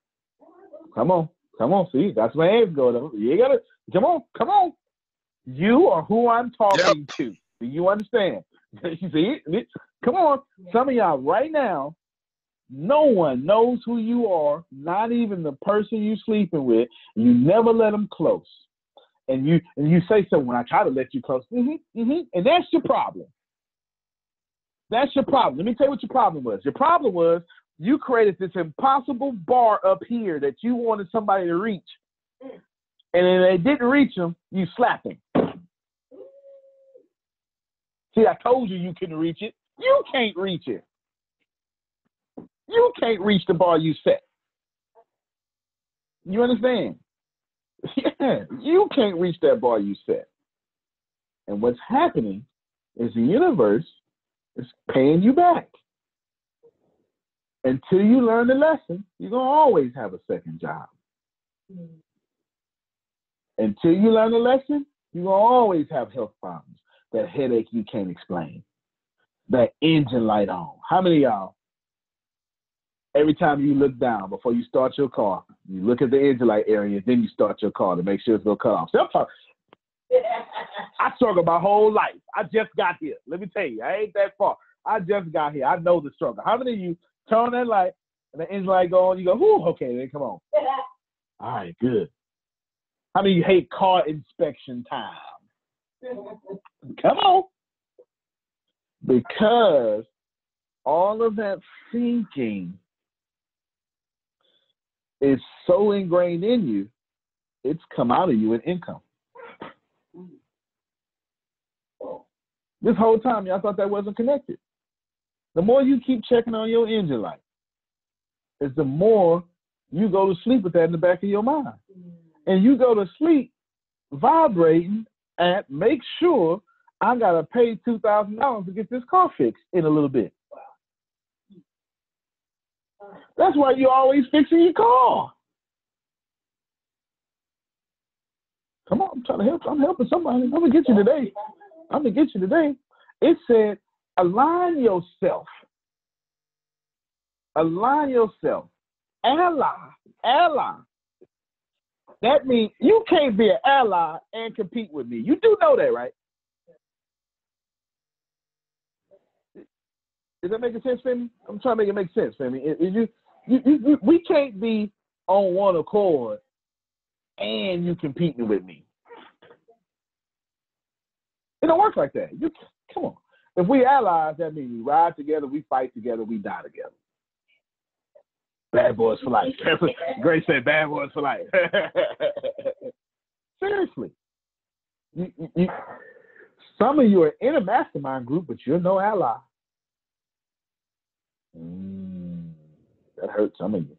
Come on. Come on. See, that's my hands go though. You got it. Come on. Come on. You are who I'm talking to. Do you understand? You see it? Come on. Some of y'all right now, no one knows who you are, not even the person you sleeping with. You never let them close. And you say so when I try to let you close. And that's your problem. That's your problem. Let me tell you what your problem was. Your problem was you created this impossible bar up here that you wanted somebody to reach. And if they didn't reach him, you slap him. See, I told you couldn't reach it. You can't reach it. You can't reach the bar you set. You understand? Yeah, you can't reach that bar you set. And what's happening is the universe is paying you back. Until you learn the lesson, you're going to always have a second job. Until you learn the lesson, you're going to always have health problems. That headache you can't explain. That engine light on. How many of y'all, every time you look down before you start your car, you look at the engine light area, then you start your car to make sure it's going to cut off. I struggle my whole life. I just got here. Let me tell you, I ain't that far. I just got here. I know the struggle. How many of you turn on that light and the engine light go on, you go, whoo, okay, then come on. All right, good. How many of you hate car inspection time? Come on. Because all of that thinking is so ingrained in you, it's come out of you in income. This whole time, y'all thought that wasn't connected. The more you keep checking on your engine light, is the more you go to sleep with that in the back of your mind. And you go to sleep vibrating at, make sure I got to pay $2,000 to get this car fixed in a little bit. That's why you're always fixing your car. Come on, I'm trying to help. I'm helping somebody. I'm going to get you today. I'm going to get you today. It said, align yourself. Align yourself. Ally. That means you can't be an ally and compete with me. You do know that, right? Is that making sense, Femi? I'm trying to make it make sense, Femi. We can't be on one accord and you competing with me. It don't work like that. Come on. If we allies, that means we ride together, we fight together, we die together. Bad boys for life. Grace said bad boys for life. Seriously. Some of you are in a mastermind group, but you're no ally. That hurt some of you.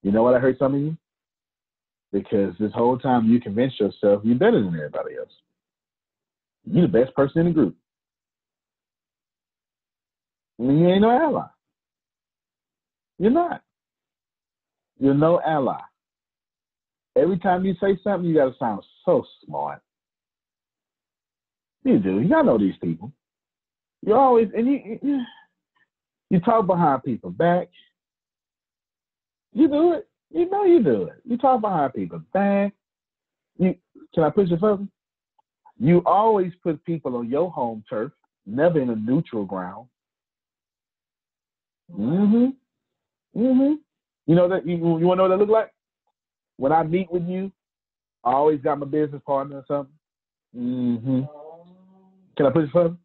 You know what I hurt some of you? Because this whole time you convince yourself you're better than everybody else. You're the best person in the group. You ain't no ally. You're not. You're no ally. Every time you say something, you got to sound so smart. You do. You got to know these people. You always, and you talk behind people's back. You do it. You know you do it. You talk behind people's back. Can I push it further? You always put people on your home turf, never in a neutral ground. You know that you want to know what that look like? When I meet with you, I always got my business partner or something. Can I put it further?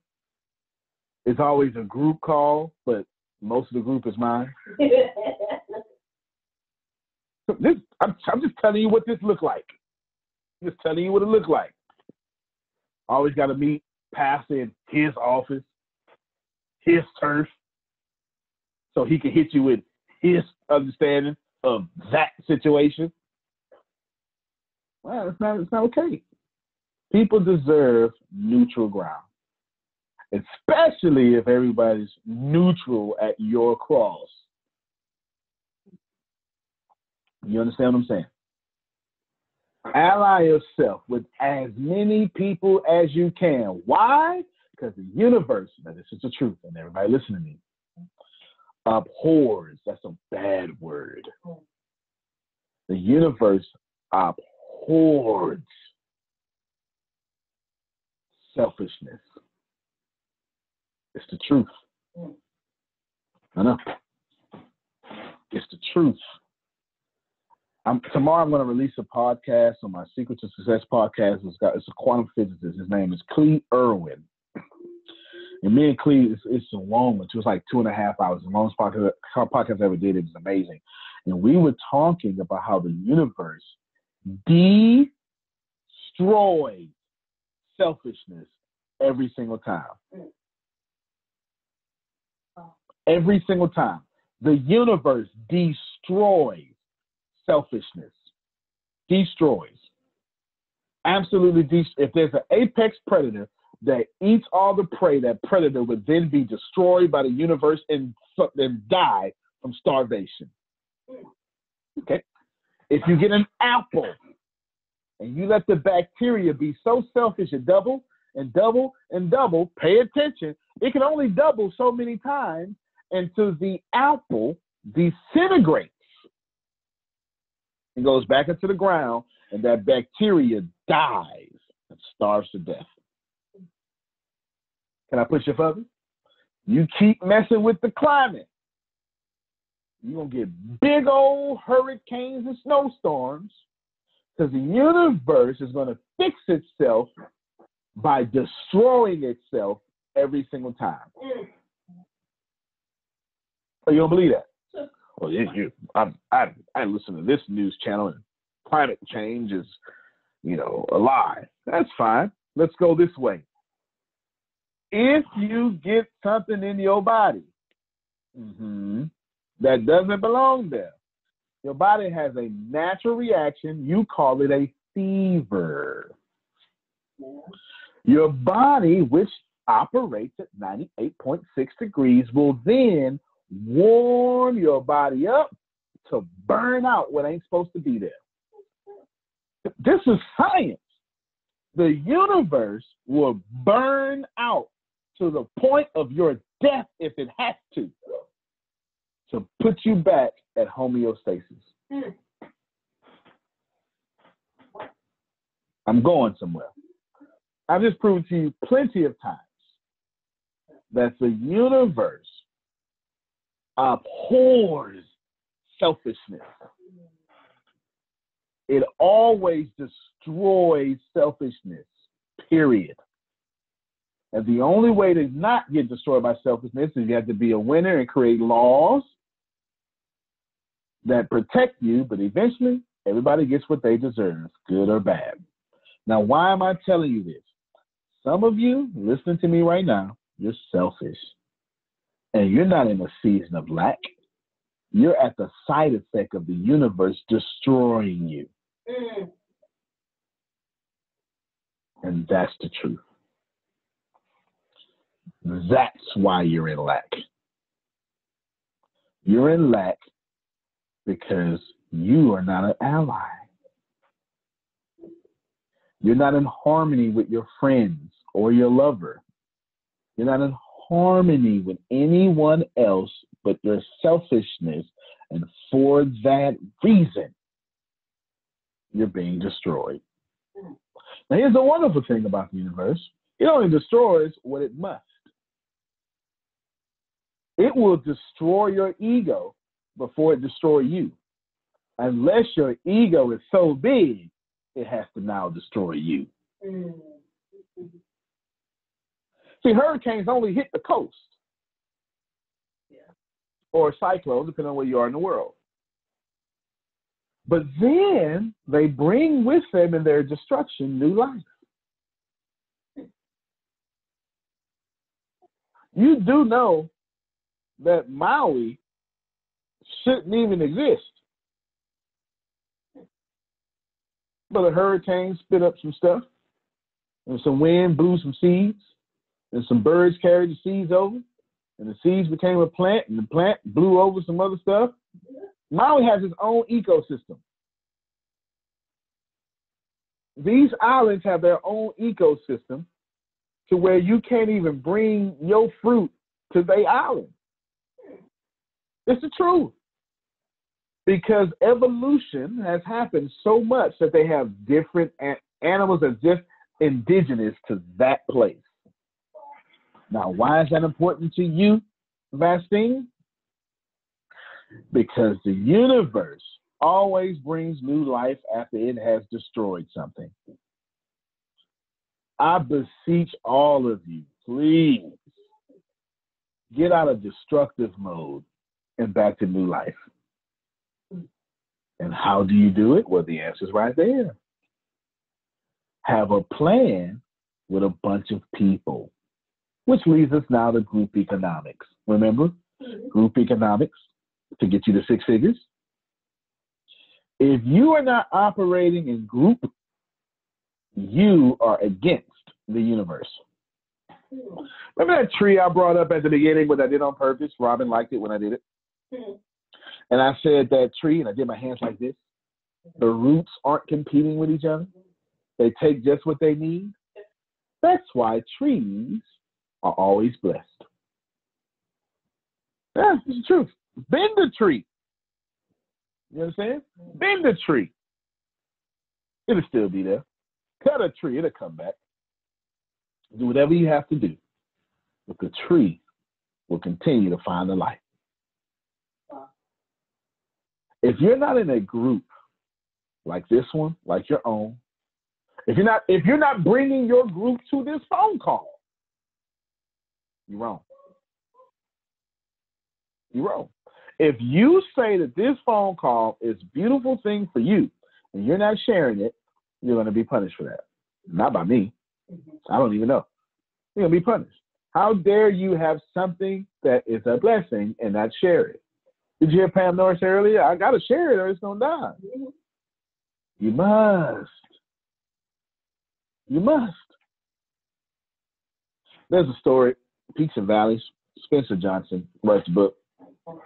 It's always a group call, but most of the group is mine. I'm just telling you what this look like. Just telling you what it look like. Always got to meet pastor in his office, his turf, so he can hit you with his understanding of that situation. Well, it's not okay. People deserve neutral ground, especially if everybody's neutral at your cross. You understand what I'm saying? Ally yourself with as many people as you can. Why? Because the universe, now this is the truth, and everybody listen to me, abhors, that's a bad word. The universe abhors selfishness. It's the truth. I know. It's the truth. Tomorrow I'm going to release a podcast on my Secret to Success podcast. It's a quantum physicist. His name is Clee Irwin. And me and Clee, it's a long one. It was like 2.5 hours. The longest podcast I ever did. It was amazing. And we were talking about how the universe destroys selfishness every single time. Every single time. The universe destroys selfishness. Destroys. Absolutely. If there's an apex predator that eats all the prey, that predator would then be destroyed by the universe and die from starvation. Okay? If you get an apple and you let the bacteria be so selfish and double and double and double, pay attention, it can only double so many times until the apple disintegrates and goes back into the ground, and that bacteria dies and starves to death. Can I push it further? You keep messing with the climate, you're going to get big old hurricanes and snowstorms, because the universe is going to fix itself by destroying itself every single time. Oh, you don't believe that? Well, I listen to this news channel and climate change is, a lie. That's fine. Let's go this way. If you get something in your body that doesn't belong there, your body has a natural reaction. You call it a fever. Your body, which operates at 98.6 degrees, will then warm your body up to burn out what ain't supposed to be there. This is science. The universe will burn out to the point of your death if it has to put you back at homeostasis. I'm going somewhere. I've just proven to you plenty of times that the universe abhors selfishness. It always destroys selfishness, period. And the only way to not get destroyed by selfishness is you have to be a winner and create laws that protect you, but eventually everybody gets what they deserve, good or bad. Now, why am I telling you this? Some of you listening to me right now, you're selfish. And you're not in a season of lack. You're at the side effect of the universe destroying you. And that's the truth. That's why you're in lack. You're in lack because you are not an ally. You're not in harmony with your friends or your lover. You're not in harmony with anyone else but your selfishness. And for that reason, you're being destroyed. Now, here's the wonderful thing about the universe. It only destroys what it must. It will destroy your ego before it destroys you. Unless your ego is so big, it has to now destroy you. See, hurricanes only hit the coast. Or cyclones, depending on where you are in the world. But then they bring with them in their destruction new life. You do know that Maui shouldn't even exist. But a hurricane spit up some stuff, and some wind blew some seeds, and some birds carried the seeds over, and the seeds became a plant, and the plant blew over some other stuff. Maui has its own ecosystem. These islands have their own ecosystem to where you can't even bring your fruit to their island. It's the truth. Because evolution has happened so much that they have different animals that's just indigenous to that place. Now, why is that important to you, Vastine? Because the universe always brings new life after it has destroyed something. I beseech all of you, please, get out of destructive mode and back to new life. And how do you do it? Well, the answer's right there. Have a plan with a bunch of people, which leads us now to group economics. Remember, group economics to get you to six figures. If you are not operating in group, you are against the universe. Remember that tree I brought up at the beginning, what I did on purpose? Robin liked it when I did it. And I said that tree, and I did my hands like this. The roots aren't competing with each other. They take just what they need. That's why trees are always blessed. Yeah, it's the truth. Bend the tree. You understand? Bend the tree. It'll still be there. Cut a tree, it'll come back. Do whatever you have to do. But the tree will continue to find the light. If you're not in a group like this one, like your own, if you're not bringing your group to this phone call, you're wrong. You're wrong. If you say that this phone call is a beautiful thing for you and you're not sharing it, you're going to be punished for that. Not by me. I don't even know. You're going to be punished. How dare you have something that is a blessing and not share it? Did you hear Pam Norris earlier? I got to share it or it's going to die. You must. You must. There's a story, Peaks and Valleys. Spencer Johnson writes the book. And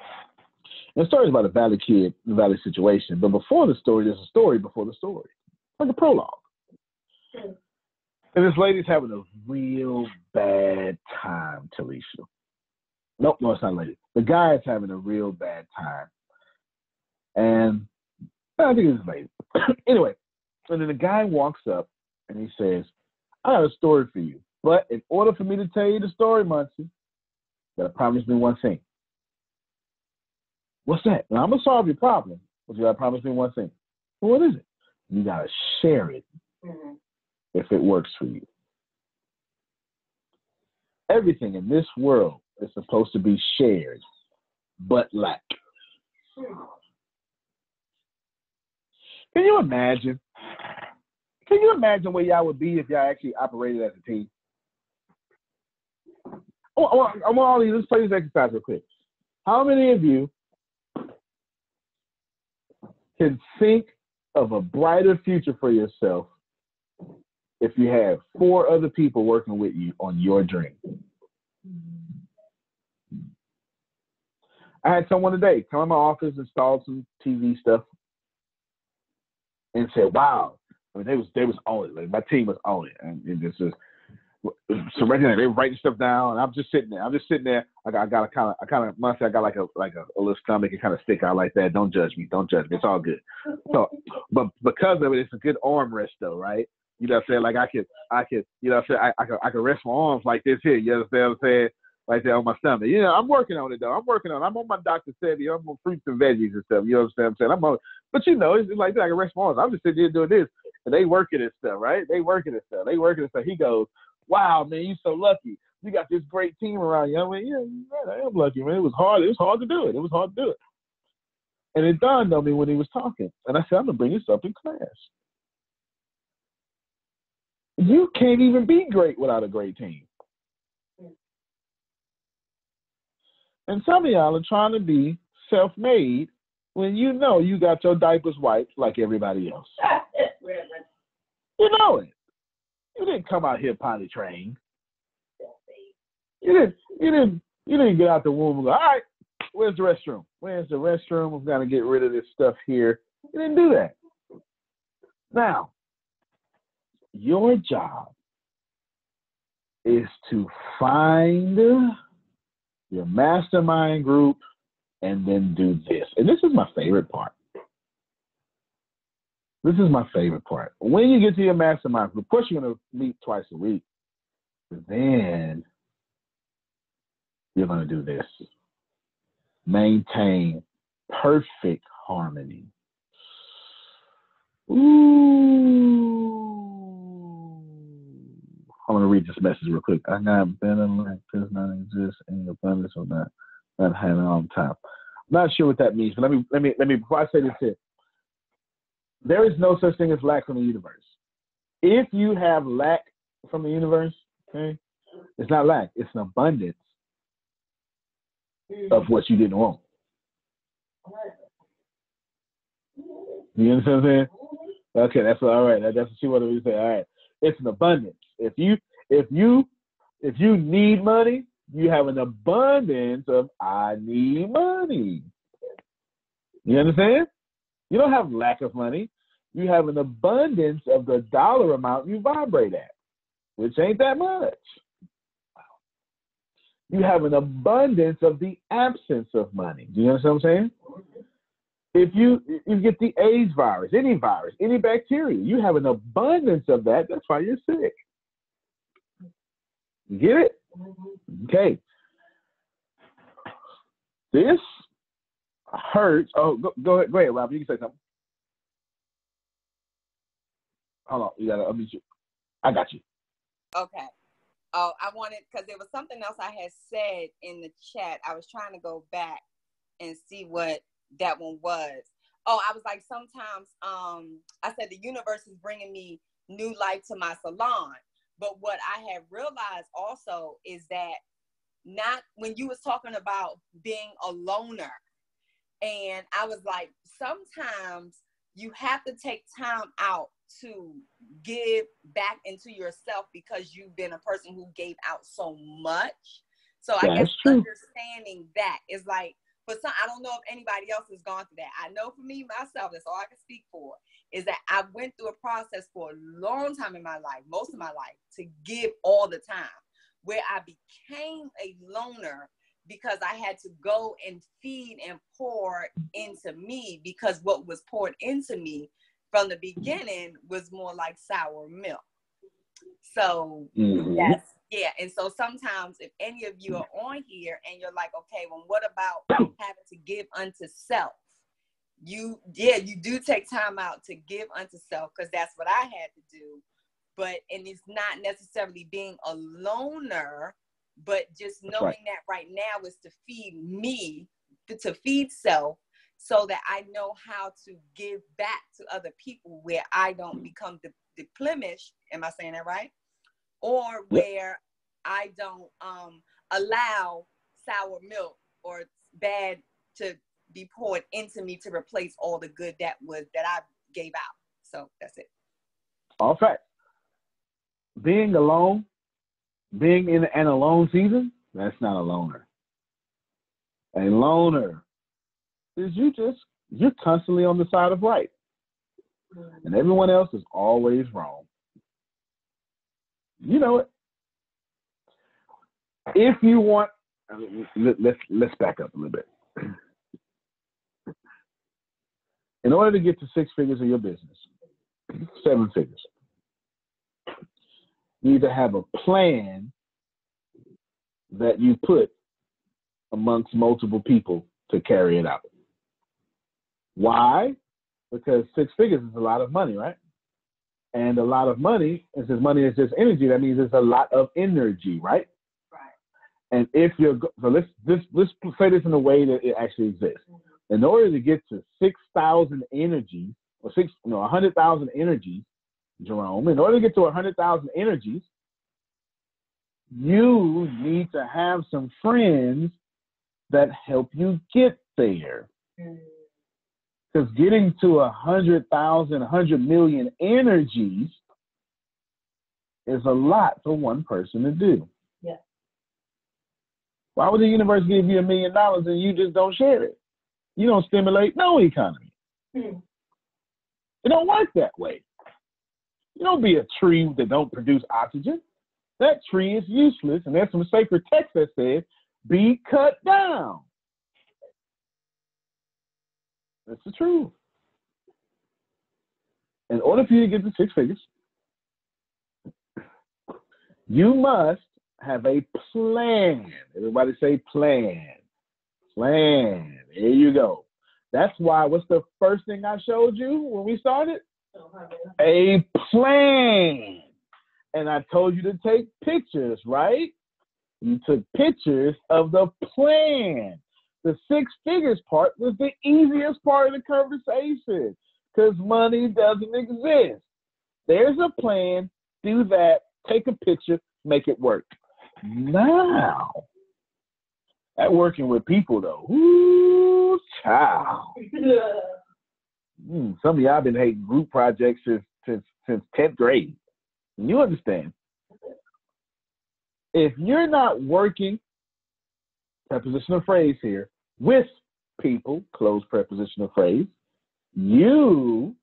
the story is about a valley kid, the valley situation. But before the story, there's a story before the story. Like a prologue. And this lady's having a real bad time, Talisha. Nope, no, it's not a lady. The guy is having a real bad time. And I think it's a lady. Anyway, and then the guy walks up and he says, I have a story for you. But in order for me to tell you the story, Muncie, you gotta promise me one thing. What's that? Now, I'm gonna solve your problem, but you gotta promise me one thing. Well, what is it? You gotta share it if it works for you. Everything in this world is supposed to be shared, but lack. Can you imagine? Can you imagine where y'all would be if y'all actually operated as a team? I want all of you, let's play this exercise real quick. How many of you can think of a brighter future for yourself if you have 4 other people working with you on your dream? I had someone today come in my office, install some TV stuff, and said, wow. I mean, they was on it. Like, my team was on it. And this is so right there, they were writing stuff down, and I'm just sitting there. I got a kind of Muncie, I got like a little stomach and kind of stick out like that. Don't judge me. It's all good. So, but because of it, it's a good arm rest though, right? You know what I'm saying? Like I could, you know what I'm saying? I could rest my arms like this here. You understand what I'm saying? Right there on my stomach. You know, I'm working on it though. I'm on my Dr. Sebi. I'm on fruits and veggies and stuff. You know what I'm saying? But you know, it's like that. I can rest my arms. I'm just sitting here doing this, and they working this stuff, right? They working this stuff. He goes, wow, man, you so lucky. You got this great team around you. I mean, yeah, I am lucky, man. It was hard to do it. And it dawned on me when he was talking. And I said, I'm going to bring this up in class. You can't even be great without a great team. And some of y'all are trying to be self-made when you know you got your diapers wiped like everybody else. You know it. You didn't come out here potty trained. You didn't get out the womb and go, all right, where's the restroom? We've got to get rid of this stuff here. You didn't do that. Now, your job is to find your mastermind group and then do this. And this is my favorite part. When you get to your mastermind group, of course you're going to meet twice a week. But then you're going to do this. Maintain perfect harmony. Ooh. I'm going to read this message real quick. I got better like this not exist in abundance or not having all the time. I'm not sure what that means, but let me before I say this here. There is no such thing as lack from the universe. If you have lack from the universe, okay, it's not lack, it's an abundance of what you didn't want. You understand what I'm saying? Okay, that's all right. That's what she wanted me to say. All right, it's an abundance. If you need money, you have an abundance of I need money. You understand? You don't have lack of money. You have an abundance of the dollar amount you vibrate at, which ain't that much. You have an abundance of the absence of money. Do you understand what I'm saying? If you get the AIDS virus, any bacteria, you have an abundance of that. That's why you're sick. You get it? Okay. This hurts. Oh, go ahead, Rob. You can say something. Hold on. You got to unmute you. I got you. Okay. Oh, I wanted, because there was something else I had said in the chat. I was trying to go back and see what that one was. Oh, I was like, sometimes I said the universe is bringing me new life to my salon. But what I have realized also is that not when you was talking about being a loner, and I was like, sometimes you have to take time out to give back into yourself because you've been a person who gave out so much. So I guess understanding that is like, for some, I don't know if anybody else has gone through that. I know for me, myself, that's all I can speak for, is that I went through a process for a long time in my life, most of my life, to give all the time, where I became a loner because I had to go and feed and pour into me, because what was poured into me from the beginning was more like sour milk. So yes, yeah. And so sometimes if any of you are on here and you're like, okay, well, what about having to give unto self? You do take time out to give unto self, because that's what I had to do. But, and it's not necessarily being a loner, but just knowing that right now is to feed me, to feed self, so that I know how to give back to other people where I don't become deplenished. Am I saying that right? Or where I don't allow sour milk or bad to be poured into me to replace all the good that I gave out. So that's it. All fact. Being alone, being in an alone season, that's not a loner. A loner is you're constantly on the side of right. And everyone else is always wrong. You know it. If you want, let's back up a little bit. In order to get to 6 figures of your business, 7 figures, you need to have a plan that you put amongst multiple people to carry it out. Why? Because 6 figures is a lot of money, right? And a lot of money, and since money is just energy, that means it's a lot of energy, right? Right. And if you're, so let's say this in a way that it actually exists. In order to get to 6,000 energies, or 100,000 energies, Jerome, in order to get to 100,000 energies, you need to have some friends that help you get there. Because getting to 100,000, 100 million energies is a lot for one person to do. Yeah. Why would the universe give you $1 million and you just don't share it? You don't stimulate no economy. It don't work that way. You don't be a tree that don't produce oxygen. That tree is useless, and there's some sacred text that says, be cut down. That's the truth. In order for you to get to 6 figures, you must have a plan. Everybody say plan. Plan. There you go. That's why, what's the first thing I showed you when we started? A plan. And I told you to take pictures, right? You took pictures of the plan. The 6 figures part was the easiest part of the conversation. because money doesn't exist. There's a plan, do that, take a picture, make it work. Now, at working with people though, ooh, child. Some of y'all been hating group projects since 10th grade. You understand? If you're not working, prepositional phrase here, with people, close prepositional phrase, you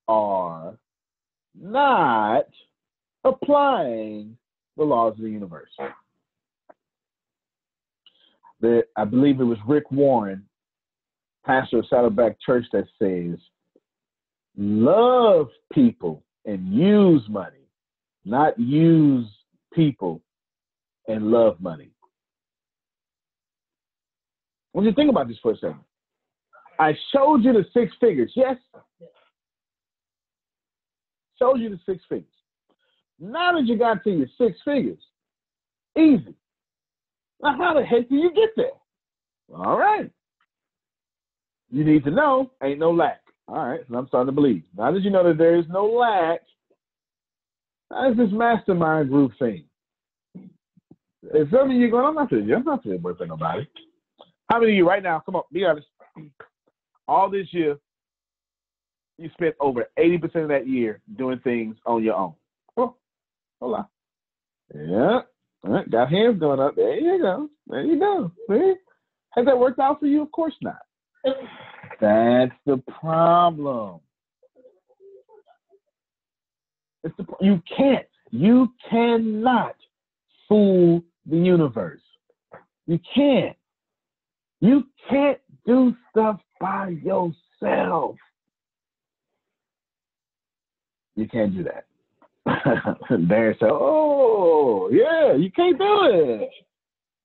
are not applying the laws of the universe. I believe it was Rick Warren, pastor of Saddleback Church, that says, love people and use money, not use people and love money. When you think about this for a second, I showed you the 6 figures, yes? Showed you the 6 figures. Now that you got to your 6 figures, easy. Now, how the heck do you get there? All right. You need to know, ain't no lack. All right, so I'm starting to believe. Now that you know that there is no lack, how's this mastermind group thing? If some of you going, I'm not to boyfriend nobody. How many of you right now, come on, be honest, all this year, you spent over 80% of that year doing things on your own? Oh, hold on. Yeah. All right, got hands going up. There you go. There you go. See? Has that worked out for you? Of course not. That's the problem. You cannot fool the universe. You can't. You can't do stuff by yourself. You can't do that. There, so, oh yeah, you can't do it.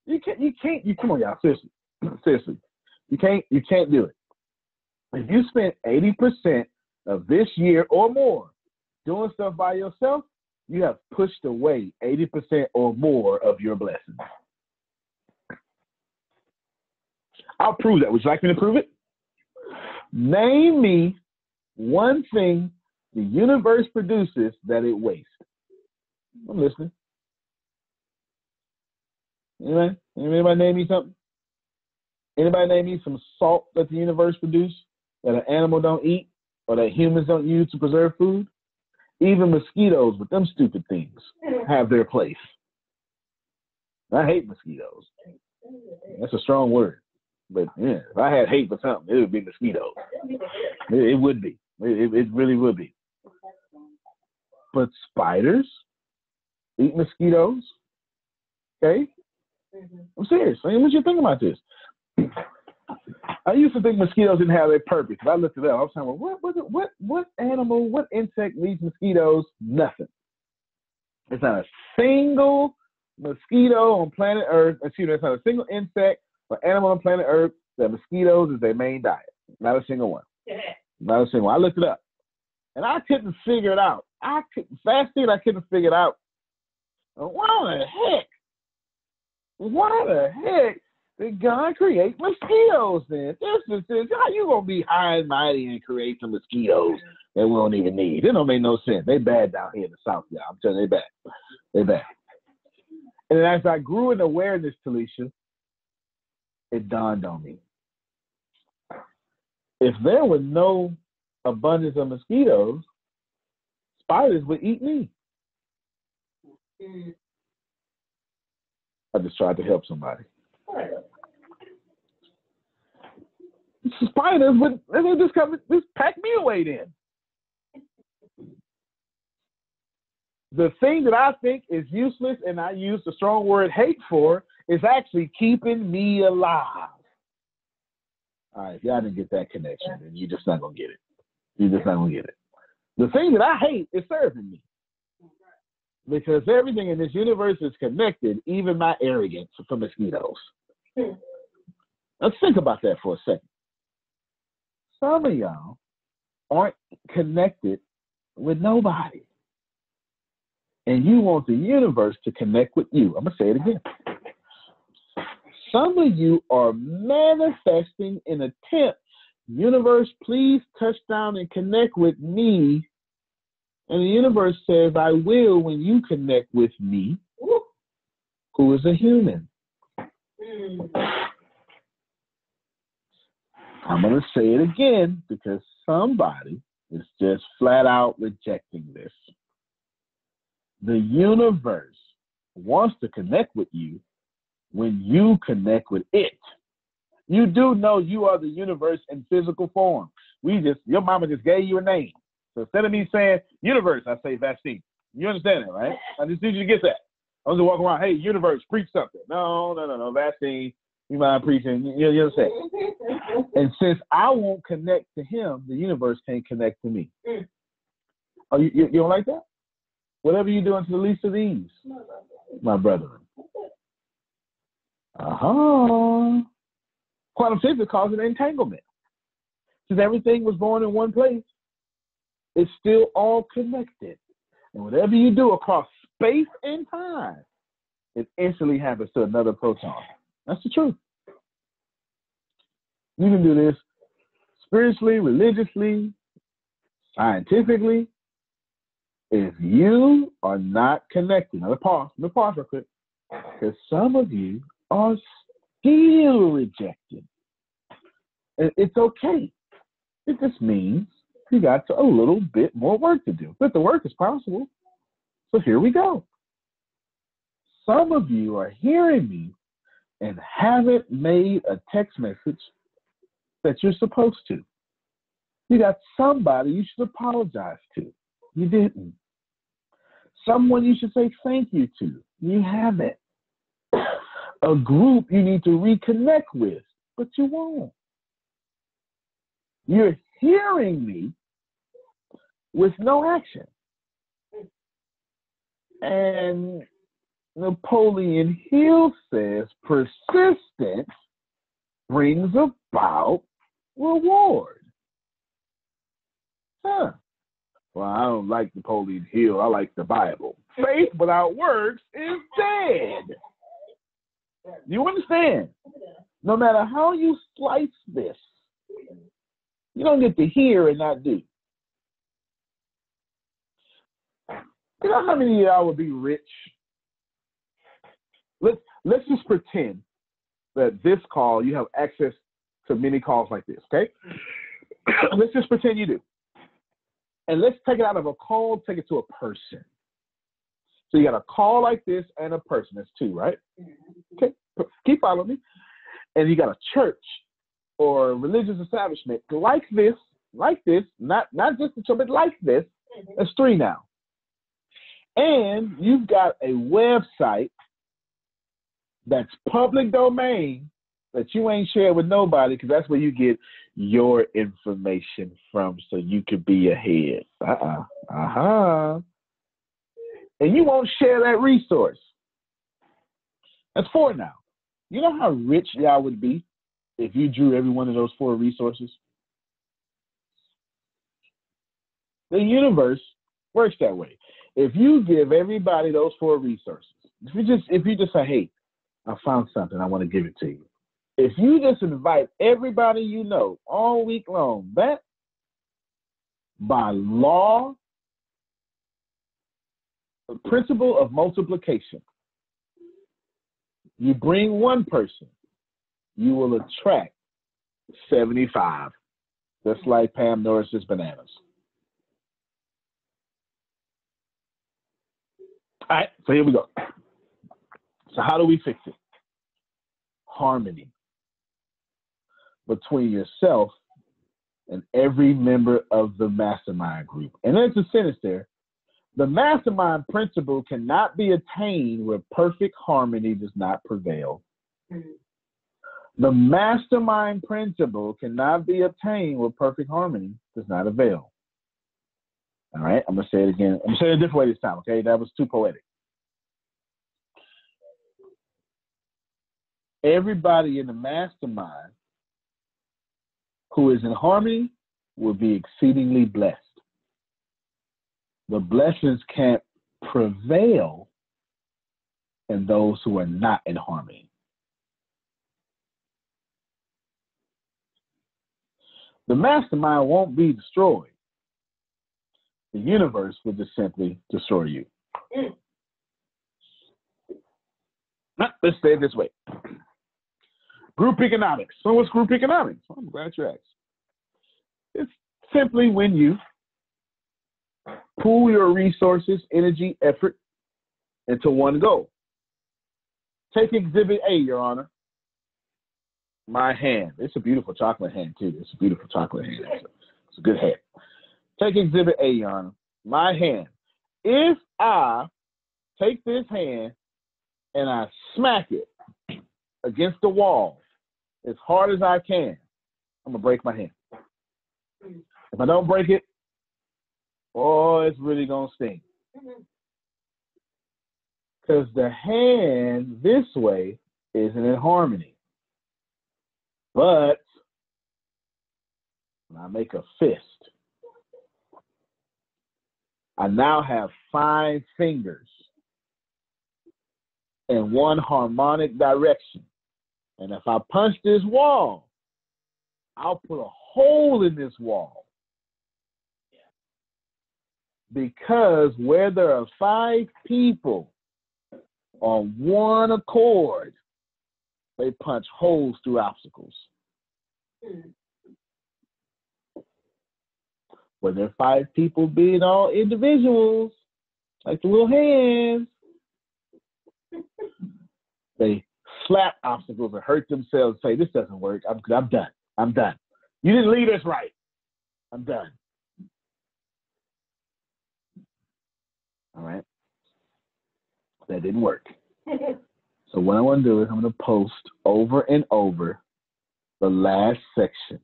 You can't. Come on, y'all. Seriously, you can't do it. If you spent 80% of this year or more doing stuff by yourself, you have pushed away 80% or more of your blessings. I'll prove that. Would you like me to prove it? Name me one thing the universe produces that it wastes. I'm listening. Anybody name me something? Anybody name me some salt that the universe produces that an animal don't eat or that humans don't use to preserve food? Even mosquitoes with them stupid things have their place. I hate mosquitoes. That's a strong word. But yeah, if I had hate for something, it would be mosquitoes. It would be. It really would be. But spiders eat mosquitoes. Okay? I'm serious. I mean, what you think about this? I used to think mosquitoes didn't have their purpose. If I looked it up, I was saying, well, what animal, what insect needs mosquitoes? Nothing. There's not a single mosquito on planet Earth. There's not a single insect or animal on planet Earth that mosquitoes is their main diet. Not a single one. Not a single one. I looked it up. And I couldn't figure it out. I couldn't figure it out. Why the heck did God create mosquitoes then? This how you gonna be high and mighty and create some mosquitoes that we don't even need? It don't make no sense. They bad down here in the South, y'all. I'm telling you, they bad. They bad. And then as I grew in awareness, Talisha, it dawned on me. If there were no abundance of mosquitoes, spiders would eat me. I just tried to help somebody. Spiders would just pack me away then. The thing that I think is useless and I use the strong word hate for is actually keeping me alive. All right, if y'all didn't get that connection, then you're just not going to get it. You're just not going to get it. The thing that I hate is serving me. Because everything in this universe is connected, even my arrogance for mosquitoes. Let's think about that for a second. Some of y'all aren't connected with nobody. And you want the universe to connect with you. I'm going to say it again. Some of you are manifesting in attempt universe, please touch down and connect with me. And the universe says, I will when you connect with me, who is a human. I'm going to say it again because somebody is just flat out rejecting this. The universe wants to connect with you when you connect with it. You do know you are the universe in physical form. Your mama just gave you a name. So instead of me saying universe, I say vaccine. You understand that, right? I just need you to get that. I was just walking around, hey, universe, preach something. No, vaccine. You mind preaching? You understand? And since I won't connect to him, the universe can't connect to me. Oh, you don't like that? Whatever you do unto the least of these, my brethren. Quantum physics calls it entanglement. Since everything was born in one place, it's still all connected. And whatever you do across space and time, it instantly happens to another proton. That's the truth. You can do this spiritually, religiously, scientifically. If you are not connected, now let me pause real quick, because some of you are still rejected. And it's okay. It just means you got a little bit more work to do. But the work is possible. So here we go. Some of you are hearing me and haven't made a text message that you're supposed to. You got somebody you should apologize to. You didn't. Someone you should say thank you to. You haven't. A group you need to reconnect with, but you won't. You're hearing me with no action. And Napoleon Hill says persistence brings about reward. Well, I don't like Napoleon Hill. I like the Bible. Faith without works is dead. You understand? No matter how you slice this, you don't get to hear and not do. You know how many of y'all would be rich? Let's just pretend that this call, you have access to many calls like this, okay? Let's just pretend you do. And let's take it out of a call, take it to a person. So you got a call like this and a person. That's two, right? Okay, keep following me. And you got a church or religious establishment like this, not just the church, but like this. That's three now. And you've got a website that's public domain that you ain't shared with nobody because that's where you get your information from so you could be ahead. And you won't share that resource. That's four now. You know how rich y'all would be if you drew every one of those four resources? The universe works that way. If you give everybody those four resources, if you just say, hey, I found something, I want to give it to you. If you just invite everybody you know all week long, that by law, the principle of multiplication, you bring one person, you will attract 75, just like Pam Norris's bananas. All right, so here we go. So how do we fix it? Harmony between yourself and every member of the mastermind group. And there's a sentence there. The mastermind principle cannot be attained where perfect harmony does not prevail. The mastermind principle cannot be obtained where perfect harmony does not avail. All right, I'm going to say it again. I'm going to say it a different way this time, okay? That was too poetic. Everybody in the mastermind who is in harmony will be exceedingly blessed. The blessings can't prevail in those who are not in harmony. the mastermind won't be destroyed. The universe will just simply destroy you. Let's say it this way. Group economics. So what's group economics? Well, I'm glad you asked. It's simply when you pool your resources, energy, effort into one goal. Take Exhibit A, Your Honor. My hand. It's a beautiful chocolate hand, too. It's a beautiful chocolate hand. It's a good hand. Take Exhibit A, Your Honor. My hand. If I take this hand and I smack it against the wall as hard as I can, I'm going to break my hand. If I don't break it, oh, it's really going to sting. Because the hand this way isn't in harmony. But when I make a fist, I now have 5 fingers in one harmonic direction. And if I punch this wall, I'll put a hole in this wall. Because where there are 5 people on one accord, they punch holes through obstacles. Where there are 5 people being all individuals, like the little hands, they slap obstacles and hurt themselves and say, this doesn't work. I'm done. I'm done. You didn't lead us right. I'm done. All right. That didn't work. So what I want to do is I'm going to post over and over the last section.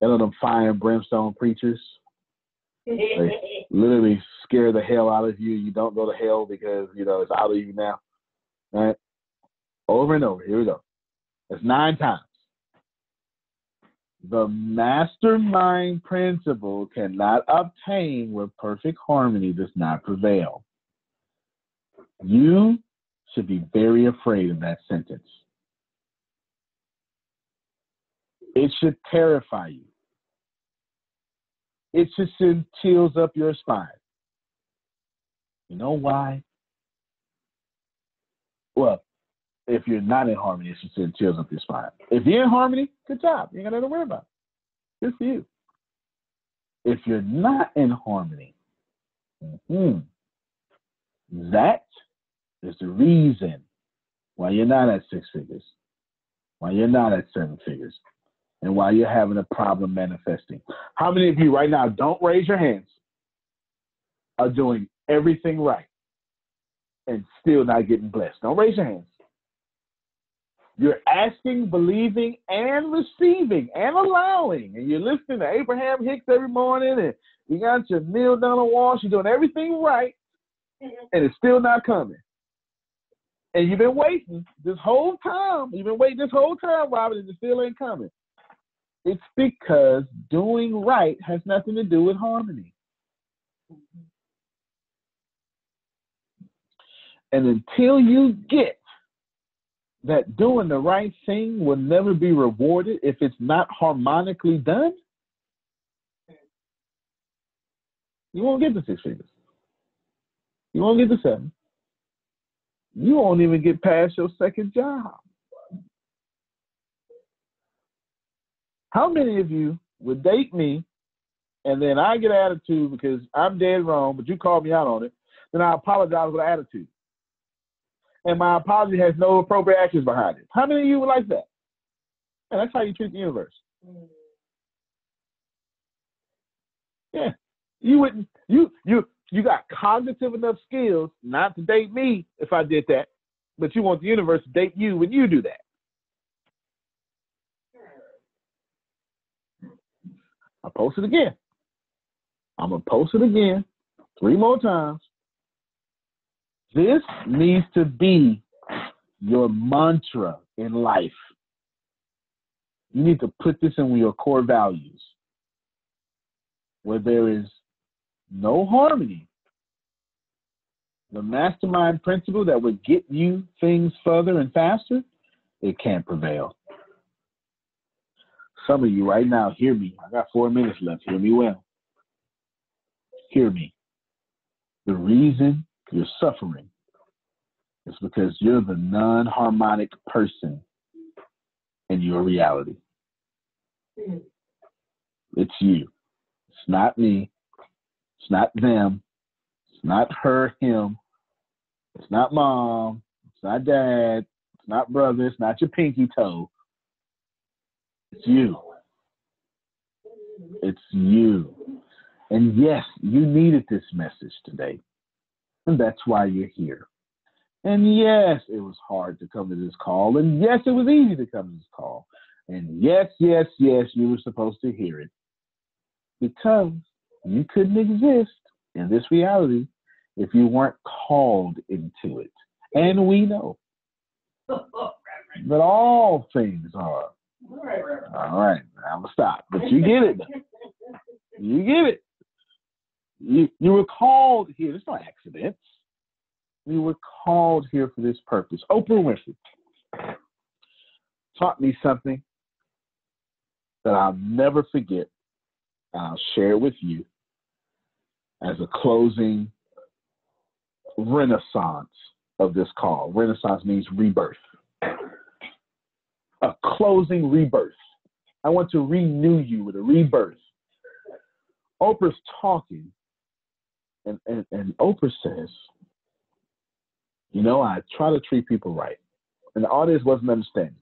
You know them fire and brimstone preachers? They literally scare the hell out of you. You don't go to hell because, you know, it's out of you now. All right? Over and over. Here we go. That's 9 times. The mastermind principle cannot obtain where perfect harmony does not prevail. You should be very afraid of that sentence. It should terrify you. It should send chills up your spine. You know why? Well, if you're not in harmony, it should send chills up your spine. If you're in harmony, good job. You ain't got nothing to worry about. Good for you. If you're not in harmony, that is the reason why you're not at 6 figures, why you're not at 7 figures, and why you're having a problem manifesting. How many of you right now, don't raise your hands, are doing everything right and still not getting blessed? Don't raise your hands. You're asking, believing, and receiving, and allowing. And you're listening to Abraham Hicks every morning, and you got your Neil Donald Walsh. You're doing everything right, and it's still not coming. And you've been waiting this whole time. You've been waiting this whole time, Robert, and it still ain't coming. It's because doing right has nothing to do with harmony. And until you get that doing the right thing will never be rewarded if it's not harmonically done, you won't get the 6 figures. You won't get the 7. You won't even get past your second job. How many of you would date me and then I get an attitude because I'm dead wrong, but you called me out on it, then I apologize with an attitude? And my apology has no appropriate actions behind it. How many of you would like that? And that's how you treat the universe. Yeah. You wouldn't, you got cognitive enough skills not to date me if I did that, but you want the universe to date you when you do that. I'll post it again. I'm going to post it again 3 more times. This needs to be your mantra in life. You need to put this in your core values. Where there is no harmony, the mastermind principle that would get you things further and faster, it can't prevail. Some of you right now, hear me. I got 4 minutes left. Hear me well. Hear me. The reason you're suffering is because you're the non-harmonic person in your reality. It's you. It's not me. It's not them. It's not her, him. It's not mom. It's not dad. It's not brother. It's not your pinky toe. It's you. It's you. And yes, you needed this message today. And that's why you're here. And yes, it was hard to come to this call. And yes, it was easy to come to this call. And yes, yes, yes, you were supposed to hear it. Because you couldn't exist in this reality if you weren't called into it. And we know that all things are. All right, I'm going to stop. But you get it. You get it. You were called here. There's no accidents. You were called here for this purpose. Oprah Winfrey taught me something that I'll never forget. I'll share with you as a closing renaissance of this call. Renaissance means rebirth. A closing rebirth. I want to renew you with a rebirth. Oprah's talking, and Oprah says, you know, I try to treat people right. And the audience wasn't understanding.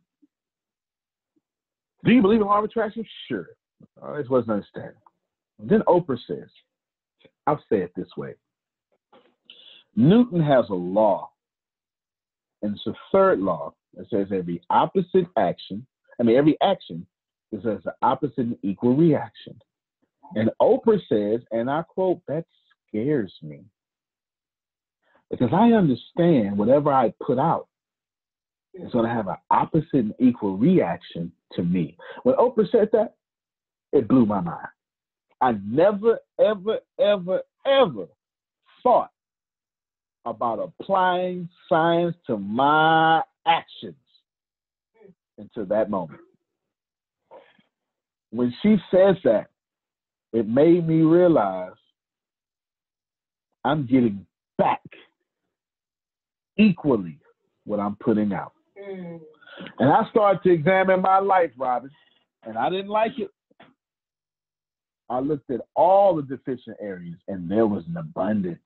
Do you believe in law of attraction? Sure. The audience wasn't understanding. And then Oprah says, I'll say it this way. Newton has a law, and it's a third law that says every action is as the opposite and equal reaction. And Oprah says, and I quote, that scares me. Because I understand whatever I put out is going to have an opposite and equal reaction to me. When Oprah said that, it blew my mind. I never, ever, ever, ever thought about applying science to my actions until that moment. When she says that, it made me realize I'm getting back equally what I'm putting out. And I started to examine my life, Robin, and I didn't like it. I looked at all the deficient areas, and there was an abundance.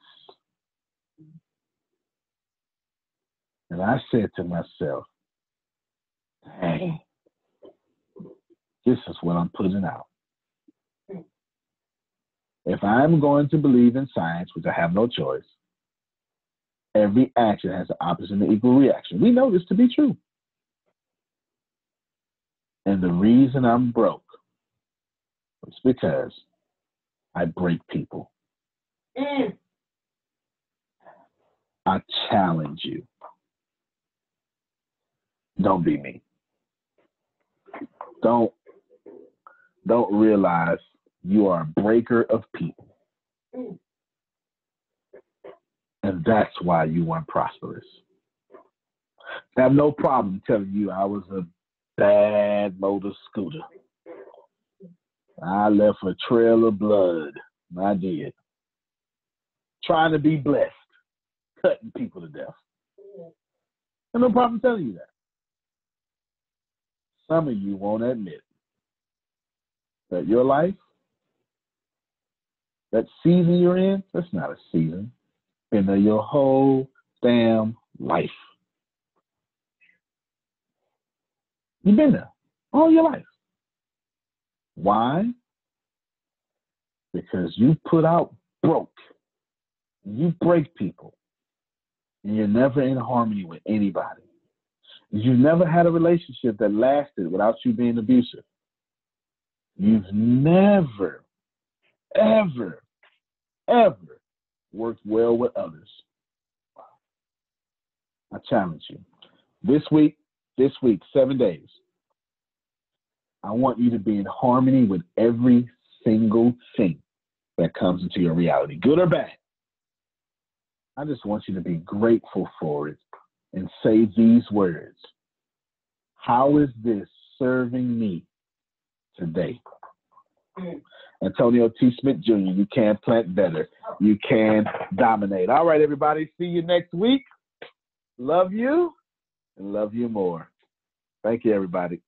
And I said to myself, dang, this is what I'm putting out. If I'm going to believe in science, which I have no choice, every action has an opposite and equal reaction. We know this to be true. And the reason I'm broke is because I break people. I challenge you. Don't be me. Don't realize you are a breaker of people. And that's why you weren't prosperous. I have no problem telling you I was a bad motor scooter. I left a trail of blood. I did. Trying to be blessed. Cutting people to death. I have no problem telling you that. Some of you won't admit that your life, that season you're in, that's not a season. Been there your whole damn life. You've been there all your life. Why? Because you put out broke. You break people. And you're never in harmony with anybody. You've never had a relationship that lasted without you being abusive. You've never, ever, ever worked well with others. I challenge you. This week, 7 days, I want you to be in harmony with every single thing that comes into your reality, good or bad. I just want you to be grateful for it and say these words. How is this serving me today. Antonio T. Smith Jr., you can plant better. You can dominate. All right, everybody. See you next week. Love you and love you more. Thank you, everybody.